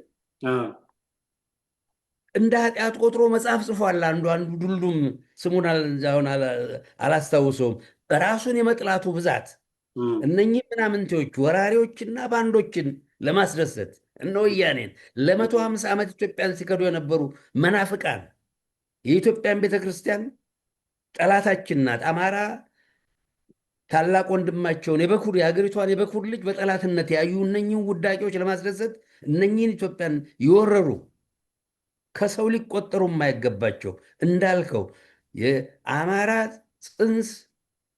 እንደ ኃጢአት ቆጥሮ መጽሐፍ ጽፏል። አንዱ ዱልዱም ስሙን አሁን አላስታውሰውም። ራሱን የመጥላቱ ብዛት እነኚህ ምናምንቴዎች ወራሪዎችና ባንዶችን ለማስደሰት እነ ወያኔን ለ150 ዓመት ኢትዮጵያን ሲከዱ የነበሩ መናፍቃን የኢትዮጵያን ቤተክርስቲያን ጠላታችን ናት፣ አማራ ታላቅ ወንድማቸውን የሀገሪቷን የበኩር ልጅ በጠላትነት ያዩ እነኚህን ውዳቂዎች ለማስደሰት እነኚህን ኢትዮጵያን የወረሩ ከሰው ሊቆጠሩ የማይገባቸው እንዳልከው የአማራ ፅንስ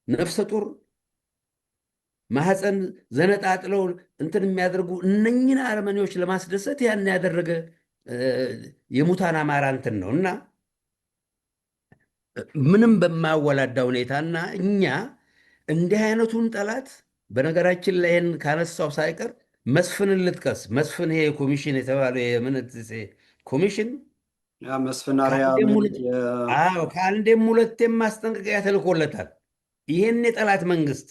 ነፍሰ ጡር ማህፀን ዘነጣጥለው እንትን የሚያደርጉ እነኝን አረመኔዎች ለማስደሰት ያን ያደረገ የሙታን አማራ እንትን ነው እና ምንም በማያወላዳ ሁኔታና እኛ እንዲህ አይነቱን ጠላት በነገራችን ላይ ይህን ካነሳው ሳይቀር መስፍንን ልጥቀስ። መስፍን ይሄ ኮሚሽን የተባለው የምንት ኮሚሽን ከአንዴም ሁለቴም ማስጠንቀቂያ ተልኮለታል። ይህን የጠላት መንግስት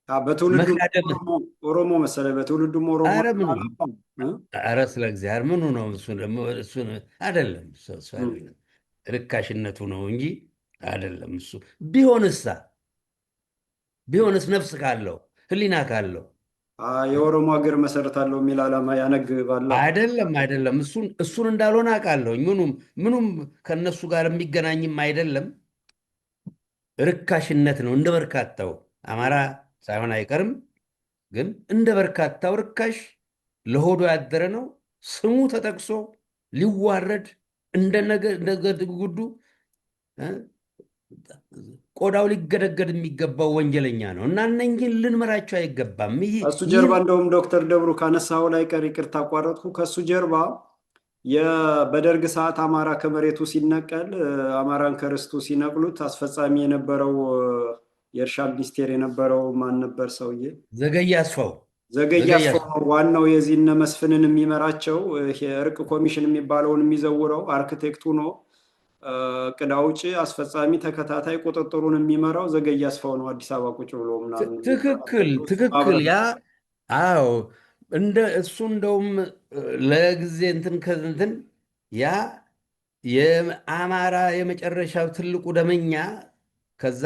በትውልዱ ኦሮሞ መሰለኝ፣ በትውልዱም ኦሮሞ። ኧረ ስለ እግዚአብሔር ምኑ ነው እሱ? ደግሞ እሱን አይደለም ርካሽነቱ ነው እንጂ አይደለም እሱ። ቢሆንስ ነፍስ ካለው ህሊና ካለው የኦሮሞ ሀገር መሰረታለሁ የሚል ዓላማ ያነግባል። አይደለም እሱን እንዳልሆነ አውቃለሁ። ምኑም ከነሱ ጋር የሚገናኝም አይደለም። ርካሽነት ነው። እንደ በርካታው አማራ ሳይሆን አይቀርም፣ ግን እንደ በርካታው ርካሽ ለሆዶ ያደረ ነው። ስሙ ተጠቅሶ ሊዋረድ እንደ ጉዱ ቆዳው ሊገደገድ የሚገባው ወንጀለኛ ነው እና እነኝህን ልንመራቸው አይገባም። እሱ ጀርባ እንደውም ዶክተር ደብሩ ካነሳው ላይ ቀር ይቅርታ አቋረጥኩ። ከሱ ጀርባ በደርግ ሰዓት አማራ ከመሬቱ ሲነቀል አማራን ከርስቱ ሲነቅሉት አስፈጻሚ የነበረው የእርሻ ሚኒስቴር የነበረው ማን ነበር ሰውዬ? ዘገየ አስፋው ነው ዋናው የዚህነ መስፍንን የሚመራቸው። የእርቅ ኮሚሽን የሚባለውን የሚዘውረው አርክቴክቱ ነው። እቅድ አውጪ፣ አስፈጻሚ፣ ተከታታይ ቁጥጥሩን የሚመራው ዘገየ አስፋው ነው። አዲስ አበባ ቁጭ ብሎ ምናምን። ትክክል። አዎ እንደ እሱ እንደውም ለጊዜ እንትን ያ የአማራ የመጨረሻው ትልቁ ደመኛ ከዛ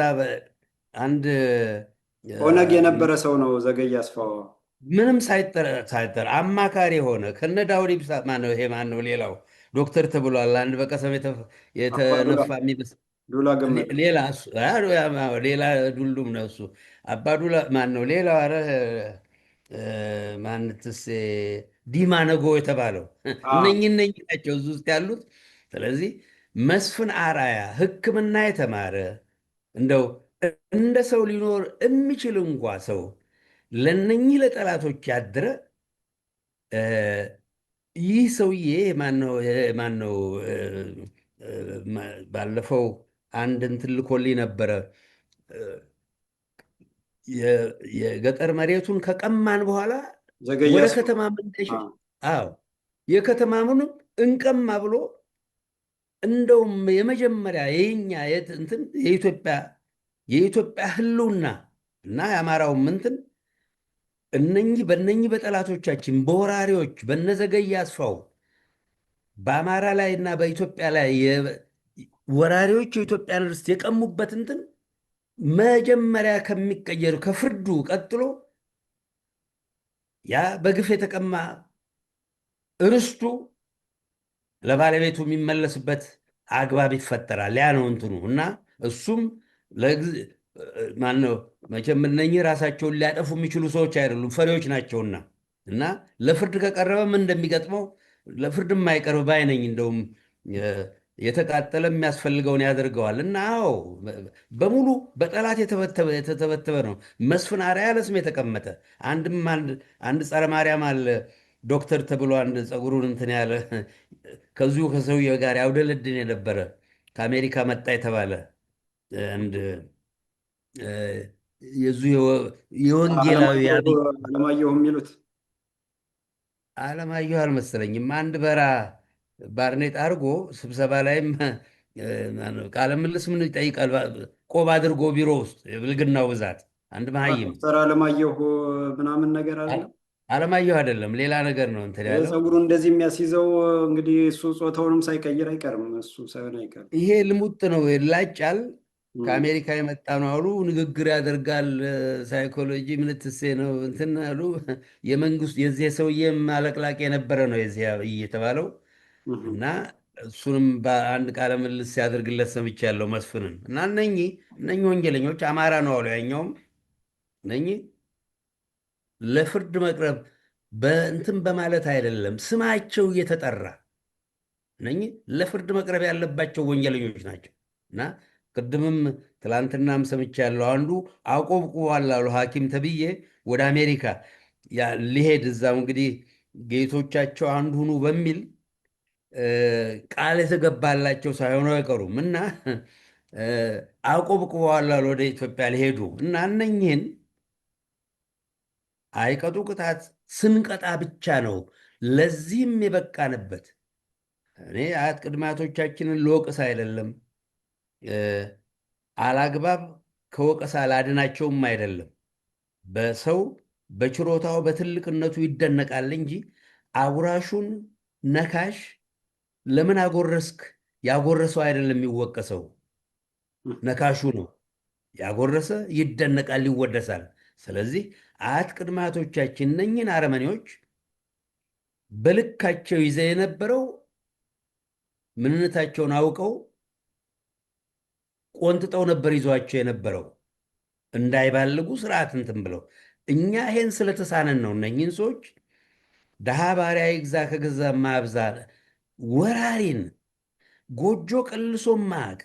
አንድ ኦነግ የነበረ ሰው ነው ዘገየ አስፋው። ምንም ሳይጠር አማካሪ የሆነ ከነ ዳውድ ኢብሳ ማነው ይሄ ማነው ሌላው ዶክተር ተብሏል። አንድ በቀሰም የተነፋ የሚመስል ሌላ ዱልዱም ነው እሱ። አባዱላ ማነው ሌላው? ኧረ ማንትስ ዲማ ነጎ የተባለው እነኚህ ናቸው እዚህ ውስጥ ያሉት። ስለዚህ መስፍን አራያ ሕክምና የተማረ እንደው እንደ ሰው ሊኖር የሚችል እንኳ ሰው ለነኚህ ለጠላቶች ያደረ ይህ ሰውዬ ማነው? ባለፈው አንድ እንትን ልኮልኝ ነበረ። የገጠር መሬቱን ከቀማን በኋላ ወደ ከተማ መንደሽ፣ የከተማሙንም እንቀማ ብሎ እንደውም የመጀመሪያ የኛ እንትን የኢትዮጵያ ህልውና እና የአማራውም እንትን በእነኚህ በጠላቶቻችን በወራሪዎች በነዘገየ አስፋው በአማራ ላይ እና በኢትዮጵያ ላይ ወራሪዎች የኢትዮጵያን ርስት የቀሙበት እንትን መጀመሪያ ከሚቀየሩ ከፍርዱ ቀጥሎ ያ በግፍ የተቀማ ርስቱ ለባለቤቱ የሚመለስበት አግባብ ይፈጠራል። ያ ነው እንትኑ እና እሱም ማነው መቼም እነኚህ ራሳቸውን ሊያጠፉ የሚችሉ ሰዎች አይደሉም፣ ፈሪዎች ናቸውና እና ለፍርድ ከቀረበ ምን እንደሚገጥመው ለፍርድ የማይቀርብ ባይነኝ። እንደውም የተቃጠለ የሚያስፈልገውን ያደርገዋል እና አዎ በሙሉ በጠላት የተተበተበ ነው። መስፍን አርአያ ለስም የተቀመጠ አንድ ጸረ ማርያም አለ ዶክተር ተብሎ አንድ ፀጉሩን እንትን ያለ ከዚሁ ከሰውዬው ጋር ያውደለድን የነበረ ከአሜሪካ መጣ የተባለ አንድ የዙ የወንጌላዊ አለማየሁ የሚሉት አለማየሁ አልመሰለኝም። አንድ በራ ባርኔጥ አድርጎ ስብሰባ ላይም ቃለ ምልልስ ምን ይጠይቃል? ቆብ አድርጎ ቢሮ ውስጥ የብልግናው ብዛት አንድ መሀይም ዶክተር አለማየሁ ምናምን ነገር አለ። አለማየሁ አይደለም ሌላ ነገር ነው እንትን ያለው። ፀጉሩ እንደዚህ የሚያስይዘው እንግዲህ እሱ ጾታውንም ሳይቀይር አይቀርም፣ እሱ ሳይሆን አይቀርም። ይሄ ልሙጥ ነው፣ ይላጫል። ከአሜሪካ የመጣ ነው አሉ። ንግግር ያደርጋል፣ ሳይኮሎጂ ምንትሴ ነው እንትን አሉ። የመንግስት የዚህ ሰውዬ አለቅላቂ የነበረ ነው የዚህ እየተባለው እና እሱንም በአንድ ቃለ ምልልስ ሲያደርግለት ሰምቻለሁ መስፍንን። እና እነኚህ ወንጀለኞች አማራ ነው አሉ። ያኛውም እነኚህ ለፍርድ መቅረብ በእንትን በማለት አይደለም፣ ስማቸው እየተጠራ እነኚህ ለፍርድ መቅረብ ያለባቸው ወንጀለኞች ናቸው። እና ቅድምም ትላንትናም ሰምቻለሁ አንዱ አቆብቁቧል አሉ ሐኪም ተብዬ ወደ አሜሪካ ሊሄድ እዛው እንግዲህ ጌቶቻቸው አንዱ ሁኑ በሚል ቃል የተገባላቸው ሳይሆኑ አይቀሩም እና አቆብቁበዋል አሉ ወደ ኢትዮጵያ ሊሄዱ እና እነኝህን አይቀጡ ቅጣት ስንቀጣ ብቻ ነው ለዚህም የበቃንበት። እኔ አያት ቅድመ አያቶቻችንን ለወቀሳ አይደለም፣ አላግባብ ከወቀሳ ላድናቸውም አይደለም። በሰው በችሮታው በትልቅነቱ ይደነቃል እንጂ አጉራሹን ነካሽ ለምን አጎረስክ? ያጎረሰው አይደለም የሚወቀሰው፣ ነካሹ ነው። ያጎረሰ ይደነቃል፣ ይወደሳል። ስለዚህ አያት ቅድመ አያቶቻችን እነኝህን አረመኔዎች በልካቸው ይዘው የነበረው ምንነታቸውን አውቀው ቆንጥጠው ነበር ይዟቸው የነበረው እንዳይባልጉ ስርዓት እንትን ብለው። እኛ ይሄን ስለተሳነን ነው እነኝህን ሰዎች ድሃ ባሪያ ይግዛ ከገዛ ማብዛ ወራሪን ጎጆ ቀልሶ ማቅ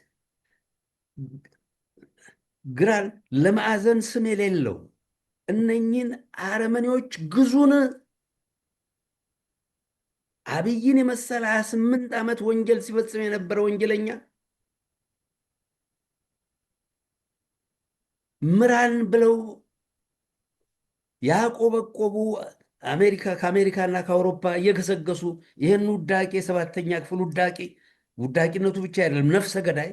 ግራን ለማዕዘን ስም የሌለው እነኝህን አረመኔዎች ግዙን። አብይን የመሰለ 28 ዓመት ወንጀል ሲፈጽም የነበረ ወንጀለኛ ምራን ብለው ያቆበቆቡ ከአሜሪካና ከአውሮፓ እየገሰገሱ ይህን ውዳቄ 7ኛ ክፍል ውዳቂነቱ ብቻ አይደለም ነፍሰ ገዳይ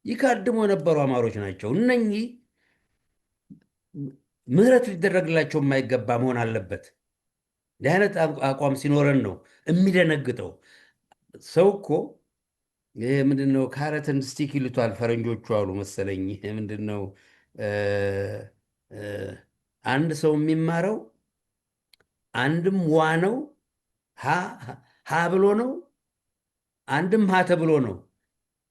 ይካድሙ የነበሩ አማሮች ናቸው። እነኚህ ምህረት ሊደረግላቸው የማይገባ መሆን አለበት። እንዲህ አይነት አቋም ሲኖረን ነው የሚደነግጠው። ሰው እኮ ይህ ምንድነው ካረትን ስቲክ ይሉታል ፈረንጆቹ አሉ መሰለኝ። ምንድነው አንድ ሰው የሚማረው አንድም ዋ ነው ሀ ብሎ ነው፣ አንድም ሀ ተብሎ ነው፣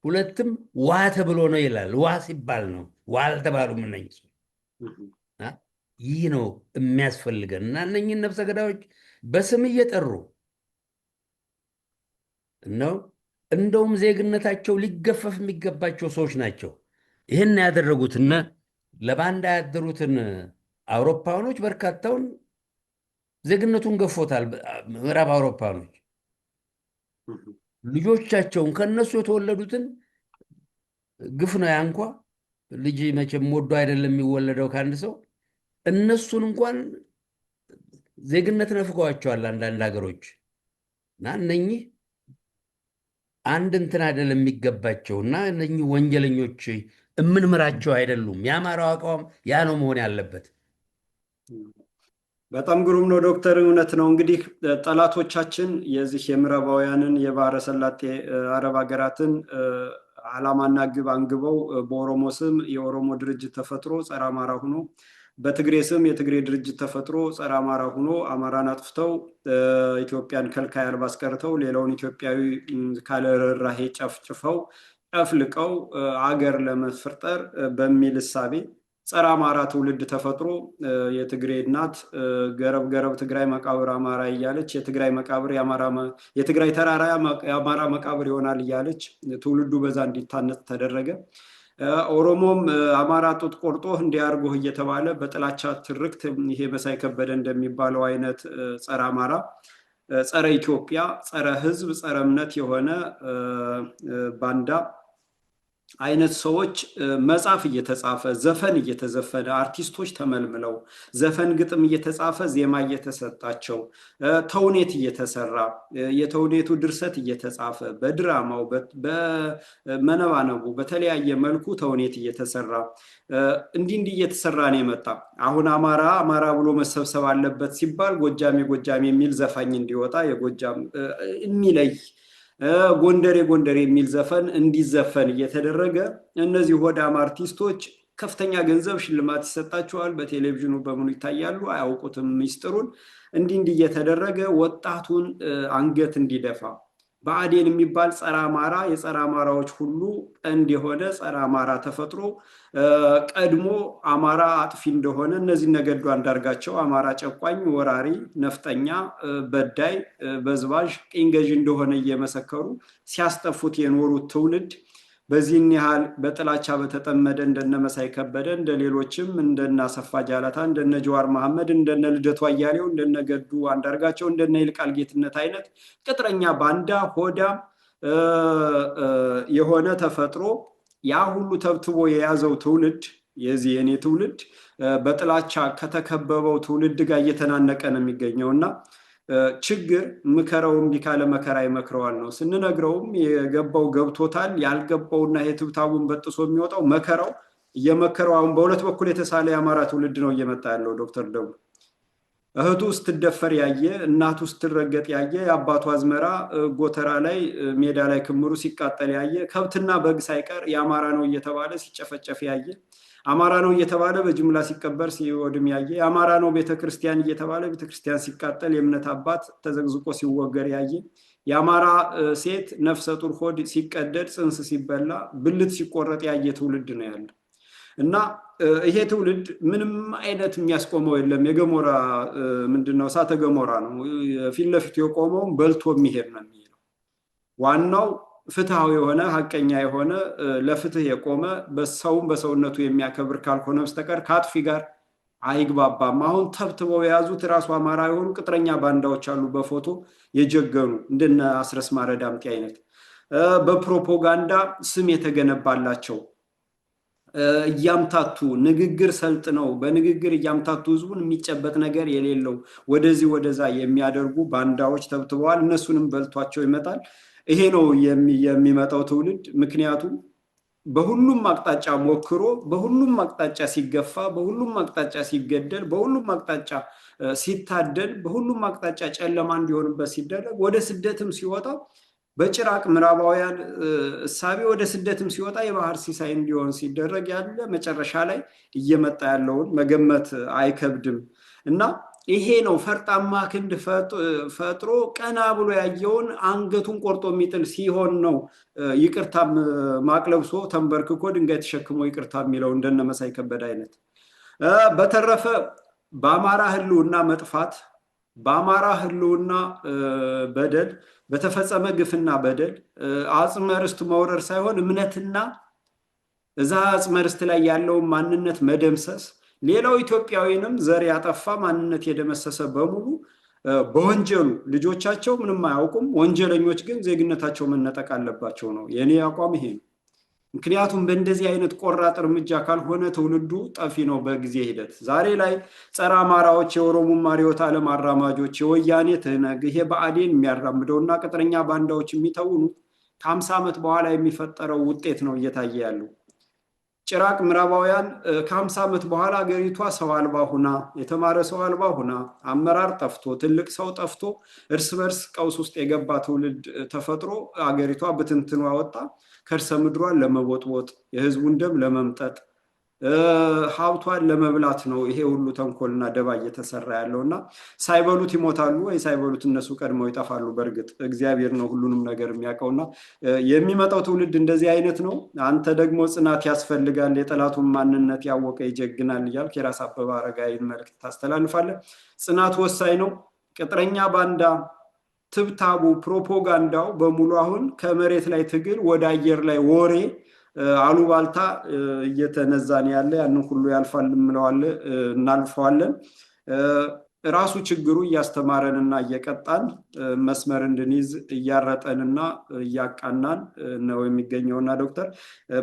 ሁለትም ዋ ተብሎ ነው ይላል። ዋ ሲባል ነው። ዋ አልተባሉም እነኝህ። ይህ ነው የሚያስፈልገን እና እነኝህን ነፍሰ ገዳዮች በስም እየጠሩ ነው። እንደውም ዜግነታቸው ሊገፈፍ የሚገባቸው ሰዎች ናቸው ይህን ያደረጉትና ለባንዳ ያደሩትን አውሮፓውያኖች በርካታውን ዜግነቱን ገፎታል። ምዕራብ አውሮፓውያኖች ልጆቻቸውን ከነሱ የተወለዱትን ግፍ ነው። ያ እንኳ ልጅ መቼም ወዶ አይደለም የሚወለደው ከአንድ ሰው። እነሱን እንኳን ዜግነት ነፍገዋቸዋል አንዳንድ ሀገሮች እና እነኚህ አንድ እንትን አይደለም የሚገባቸው እና እነኚህ ወንጀለኞች የምንምራቸው አይደሉም። የአማራው አቋም ያ ነው መሆን ያለበት። በጣም ግሩም ነው ዶክተር፣ እውነት ነው። እንግዲህ ጠላቶቻችን የዚህ የምዕራባውያንን የባህረ ሰላጤ አረብ ሀገራትን ዓላማና ግብ አንግበው በኦሮሞ ስም የኦሮሞ ድርጅት ተፈጥሮ ጸረ አማራ ሆኖ፣ በትግሬ ስም የትግሬ ድርጅት ተፈጥሮ ጸረ አማራ ሆኖ አማራን አጥፍተው ኢትዮጵያን ከልካይ አልባ አስቀርተው ሌላውን ኢትዮጵያዊ ካለ ርህራሄ ጨፍጭፈው ጨፍልቀው አገር ለመፍጠር በሚል እሳቤ ጸረ አማራ ትውልድ ተፈጥሮ የትግሬ እናት ገረብ ገረብ ትግራይ መቃብር አማራ እያለች የትግራይ መቃብር የትግራይ ተራራ የአማራ መቃብር ይሆናል እያለች ትውልዱ በዛ እንዲታነጽ ተደረገ። ኦሮሞም አማራ ጡት ቆርጦ እንዲያርጎህ እየተባለ በጥላቻ ትርክት ይሄ መሳይ ከበደ እንደሚባለው አይነት ጸረ አማራ፣ ጸረ ኢትዮጵያ፣ ጸረ ሕዝብ፣ ጸረ እምነት የሆነ ባንዳ አይነት ሰዎች መጽሐፍ እየተጻፈ ዘፈን እየተዘፈነ አርቲስቶች ተመልምለው ዘፈን ግጥም እየተጻፈ ዜማ እየተሰጣቸው ተውኔት እየተሰራ የተውኔቱ ድርሰት እየተጻፈ በድራማው በመነባነቡ በተለያየ መልኩ ተውኔት እየተሰራ እንዲህ እየተሰራ ነው የመጣ። አሁን አማራ ብሎ መሰብሰብ አለበት ሲባል ጎጃሜ የሚል ዘፋኝ እንዲወጣ የጎጃም የሚለይ ጎንደሬ የሚል ዘፈን እንዲዘፈን እየተደረገ እነዚህ ሆዳም አርቲስቶች ከፍተኛ ገንዘብ ሽልማት ይሰጣቸዋል። በቴሌቪዥኑ በምኑ ይታያሉ፣ አያውቁትም ሚስጥሩን። እንዲህ እየተደረገ ወጣቱን አንገት እንዲደፋ ብአዴን የሚባል ጸረ አማራ የጸረ አማራዎች ሁሉ ቀንድ የሆነ ጸረ አማራ ተፈጥሮ ቀድሞ አማራ አጥፊ እንደሆነ እነዚህ ነገዱ አንዳርጋቸው አማራ ጨቋኝ፣ ወራሪ፣ ነፍጠኛ፣ በዳይ፣ በዝባዥ፣ ቅኝ ገዢ እንደሆነ እየመሰከሩ ሲያስጠፉት የኖሩት ትውልድ በዚህን ያህል በጥላቻ በተጠመደ እንደነ መሳይ ከበደ እንደሌሎችም እንደነ አሰፋ ጃላታ እንደነ ጀዋር መሐመድ እንደነ ልደቱ አያሌው እንደነ ገዱ አንዳርጋቸው እንደነ ይልቃል ጌትነት አይነት ቅጥረኛ ባንዳ ሆዳም የሆነ ተፈጥሮ ያ ሁሉ ተብትቦ የያዘው ትውልድ የዚህ የኔ ትውልድ በጥላቻ ከተከበበው ትውልድ ጋር እየተናነቀ ነው የሚገኘውና ችግር ምከረው እምቢ ካለ መከራ ይመክረዋል ነው ስንነግረውም የገባው ገብቶታል። ያልገባውና የትብታቡን በጥሶ የሚወጣው መከራው እየመከረው አሁን በሁለት በኩል የተሳለ የአማራ ትውልድ ነው እየመጣ ያለው። ዶክተር ደቡ እህቱ ስትደፈር ያየ፣ እናቱ ስትረገጥ ያየ፣ የአባቱ አዝመራ ጎተራ ላይ ሜዳ ላይ ክምሩ ሲቃጠል ያየ፣ ከብትና በግ ሳይቀር የአማራ ነው እየተባለ ሲጨፈጨፍ ያየ፣ አማራ ነው እየተባለ በጅምላ ሲቀበር ሲወድም ያየ፣ አማራ ነው ቤተክርስቲያን እየተባለ ቤተክርስቲያን ሲቃጠል የእምነት አባት ተዘግዝቆ ሲወገር ያየ፣ የአማራ ሴት ነፍሰ ጡር ሆድ ሲቀደድ ጽንስ ሲበላ ብልት ሲቆረጥ ያየ ትውልድ ነው ያለ እና ይሄ ትውልድ ምንም አይነት የሚያስቆመው የለም። የገሞራ ምንድነው እሳተ ገሞራ ነው። ፊት ለፊቱ የቆመውን በልቶ የሚሄድ ነው የሚለው። ዋናው ፍትሃዊ የሆነ ሀቀኛ የሆነ ለፍትህ የቆመ በሰውም በሰውነቱ የሚያከብር ካልሆነ በስተቀር ከአጥፊ ጋር አይግባባም። አሁን ተብትበው የያዙት ራሱ አማራ የሆኑ ቅጥረኛ ባንዳዎች አሉ፣ በፎቶ የጀገኑ እንደነ አስረስ ማረ ዳምጤ አይነት በፕሮፓጋንዳ ስም የተገነባላቸው እያምታቱ ንግግር ሰልጥነው በንግግር እያምታቱ ህዝቡን የሚጨበጥ ነገር የሌለው ወደዚህ ወደዛ የሚያደርጉ ባንዳዎች ተብትበዋል። እነሱንም በልቷቸው ይመጣል። ይሄ ነው የሚመጣው ትውልድ። ምክንያቱም በሁሉም አቅጣጫ ሞክሮ በሁሉም አቅጣጫ ሲገፋ፣ በሁሉም አቅጣጫ ሲገደል፣ በሁሉም አቅጣጫ ሲታደል፣ በሁሉም አቅጣጫ ጨለማ እንዲሆንበት ሲደረግ ወደ ስደትም ሲወጣ በጭራቅ ምዕራባውያን እሳቤ ወደ ስደትም ሲወጣ የባህር ሲሳይ እንዲሆን ሲደረግ ያለ መጨረሻ ላይ እየመጣ ያለውን መገመት አይከብድም እና ይሄ ነው ፈርጣማ ክንድ ፈጥሮ ቀና ብሎ ያየውን አንገቱን ቆርጦ የሚጥል ሲሆን ነው ይቅርታም ማቅለብሶ ተንበርክኮ ድንጋይ ተሸክሞ ይቅርታ የሚለው እንደነ መሳይ ከበደ አይነት። በተረፈ በአማራ ህልውና መጥፋት በአማራ ህልውና በደል በተፈጸመ ግፍና በደል አጽመ ርስት መውረር ሳይሆን እምነትና እዛ አጽመ ርስት ላይ ያለውን ማንነት መደምሰስ፣ ሌላው ኢትዮጵያዊንም ዘር ያጠፋ ማንነት የደመሰሰ በሙሉ በወንጀሉ ልጆቻቸው ምንም አያውቁም። ወንጀለኞች ግን ዜግነታቸው መነጠቅ አለባቸው ነው የኔ አቋም ይሄ ነው። ምክንያቱም በእንደዚህ አይነት ቆራጥ እርምጃ ካልሆነ ትውልዱ ጠፊ ነው በጊዜ ሂደት። ዛሬ ላይ ጸረ አማራዎች፣ የኦሮሞማ ርዕዮተ ዓለም አራማጆች፣ የወያኔ ትህነግ ይሄ ብአዴን የሚያራምደውና ቅጥረኛ ባንዳዎች የሚተውኑት ከ50 ዓመት በኋላ የሚፈጠረው ውጤት ነው እየታየ ያለው። ጭራቅ ምዕራባውያን ከ50 ዓመት በኋላ ሀገሪቷ ሰው አልባ ሁና የተማረ ሰው አልባ ሁና አመራር ጠፍቶ ትልቅ ሰው ጠፍቶ እርስ በርስ ቀውስ ውስጥ የገባ ትውልድ ተፈጥሮ ሀገሪቷ ብትንትኗ ወጣ። ከርሰ ምድሯን ለመቦጥቦጥ የህዝቡን ደም ለመምጠጥ ሀብቷን ለመብላት ነው ይሄ ሁሉ ተንኮልና ደባ እየተሰራ ያለውና ሳይበሉት ይሞታሉ ወይ ሳይበሉት እነሱ ቀድመው ይጠፋሉ። በእርግጥ እግዚአብሔር ነው ሁሉንም ነገር የሚያውቀውና የሚመጣው ትውልድ እንደዚህ አይነት ነው። አንተ ደግሞ ጽናት ያስፈልጋል፣ የጠላቱን ማንነት ያወቀ ይጀግናል እያልክ የራስ አበበ አረጋይን መልዕክት ታስተላልፋለህ። ጽናት ወሳኝ ነው። ቅጥረኛ ባንዳ ትብታቡ ፕሮፓጋንዳው በሙሉ አሁን ከመሬት ላይ ትግል ወደ አየር ላይ ወሬ አሉባልታ እየተነዛን ያለ ያንን ሁሉ ያልፋል እንለዋለን እናልፈዋለን። ራሱ ችግሩ እያስተማረንና እየቀጣን መስመር እንድንይዝ እያረጠንና እያቃናን ነው የሚገኘውና ዶክተር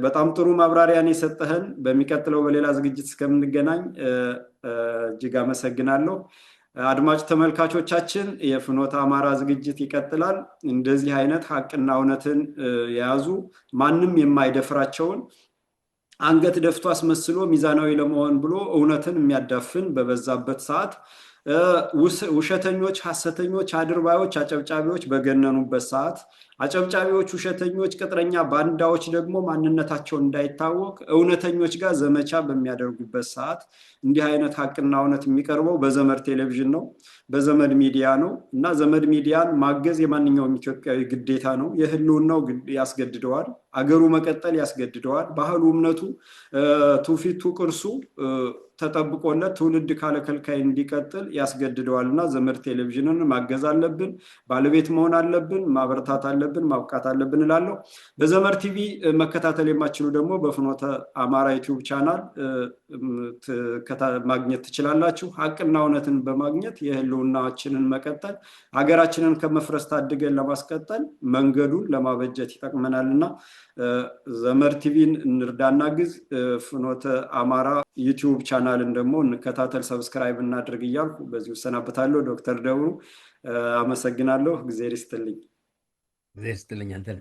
በጣም ጥሩ ማብራሪያን የሰጠህን። በሚቀጥለው በሌላ ዝግጅት እስከምንገናኝ እጅግ አመሰግናለሁ። አድማጭ ተመልካቾቻችን የፍኖተ አማራ ዝግጅት ይቀጥላል። እንደዚህ አይነት ሀቅና እውነትን የያዙ ማንም የማይደፍራቸውን አንገት ደፍቶ አስመስሎ ሚዛናዊ ለመሆን ብሎ እውነትን የሚያዳፍን በበዛበት ሰዓት ውሸተኞች፣ ሐሰተኞች፣ አድርባዮች፣ አጨብጫቢዎች በገነኑበት ሰዓት አጨብጫቢዎች፣ ውሸተኞች፣ ቅጥረኛ ባንዳዎች ደግሞ ማንነታቸው እንዳይታወቅ እውነተኞች ጋር ዘመቻ በሚያደርጉበት ሰዓት እንዲህ አይነት ሀቅና እውነት የሚቀርበው በዘመድ ቴሌቪዥን ነው፣ በዘመድ ሚዲያ ነው እና ዘመድ ሚዲያን ማገዝ የማንኛውም ኢትዮጵያዊ ግዴታ ነው። የህልውናው ያስገድደዋል። አገሩ መቀጠል ያስገድደዋል። ባህሉ፣ እምነቱ፣ ትውፊቱ፣ ቅርሱ ተጠብቆለት ትውልድ ካለከልካይ እንዲቀጥል ያስገድደዋል እና ዘመድ ቴሌቪዥንን ማገዝ አለብን፣ ባለቤት መሆን አለብን፣ ማበረታት አለብን፣ ማብቃት አለብን እላለሁ። በዘመድ ቲቪ መከታተል የማትችሉ ደግሞ በፍኖተ አማራ ዩቲዩብ ቻናል ማግኘት ትችላላችሁ። ሀቅና እውነትን በማግኘት የህልውናችንን መቀጠል ሀገራችንን ከመፍረስ ታድገን ለማስቀጠል መንገዱን ለማበጀት ይጠቅመናል እና ዘመድ ቲቪን እንርዳና ግዝ። ፍኖተ አማራ ዩቲዩብ ቻናልን ደግሞ እንከታተል፣ ሰብስክራይብ እናድርግ እያልኩ በዚሁ እሰናበታለሁ። ዶክተር ደብሩ አመሰግናለሁ። እግዚአብሔር ይስጥልኝ። እግዚአብሔር ይስጥልኝ አንተን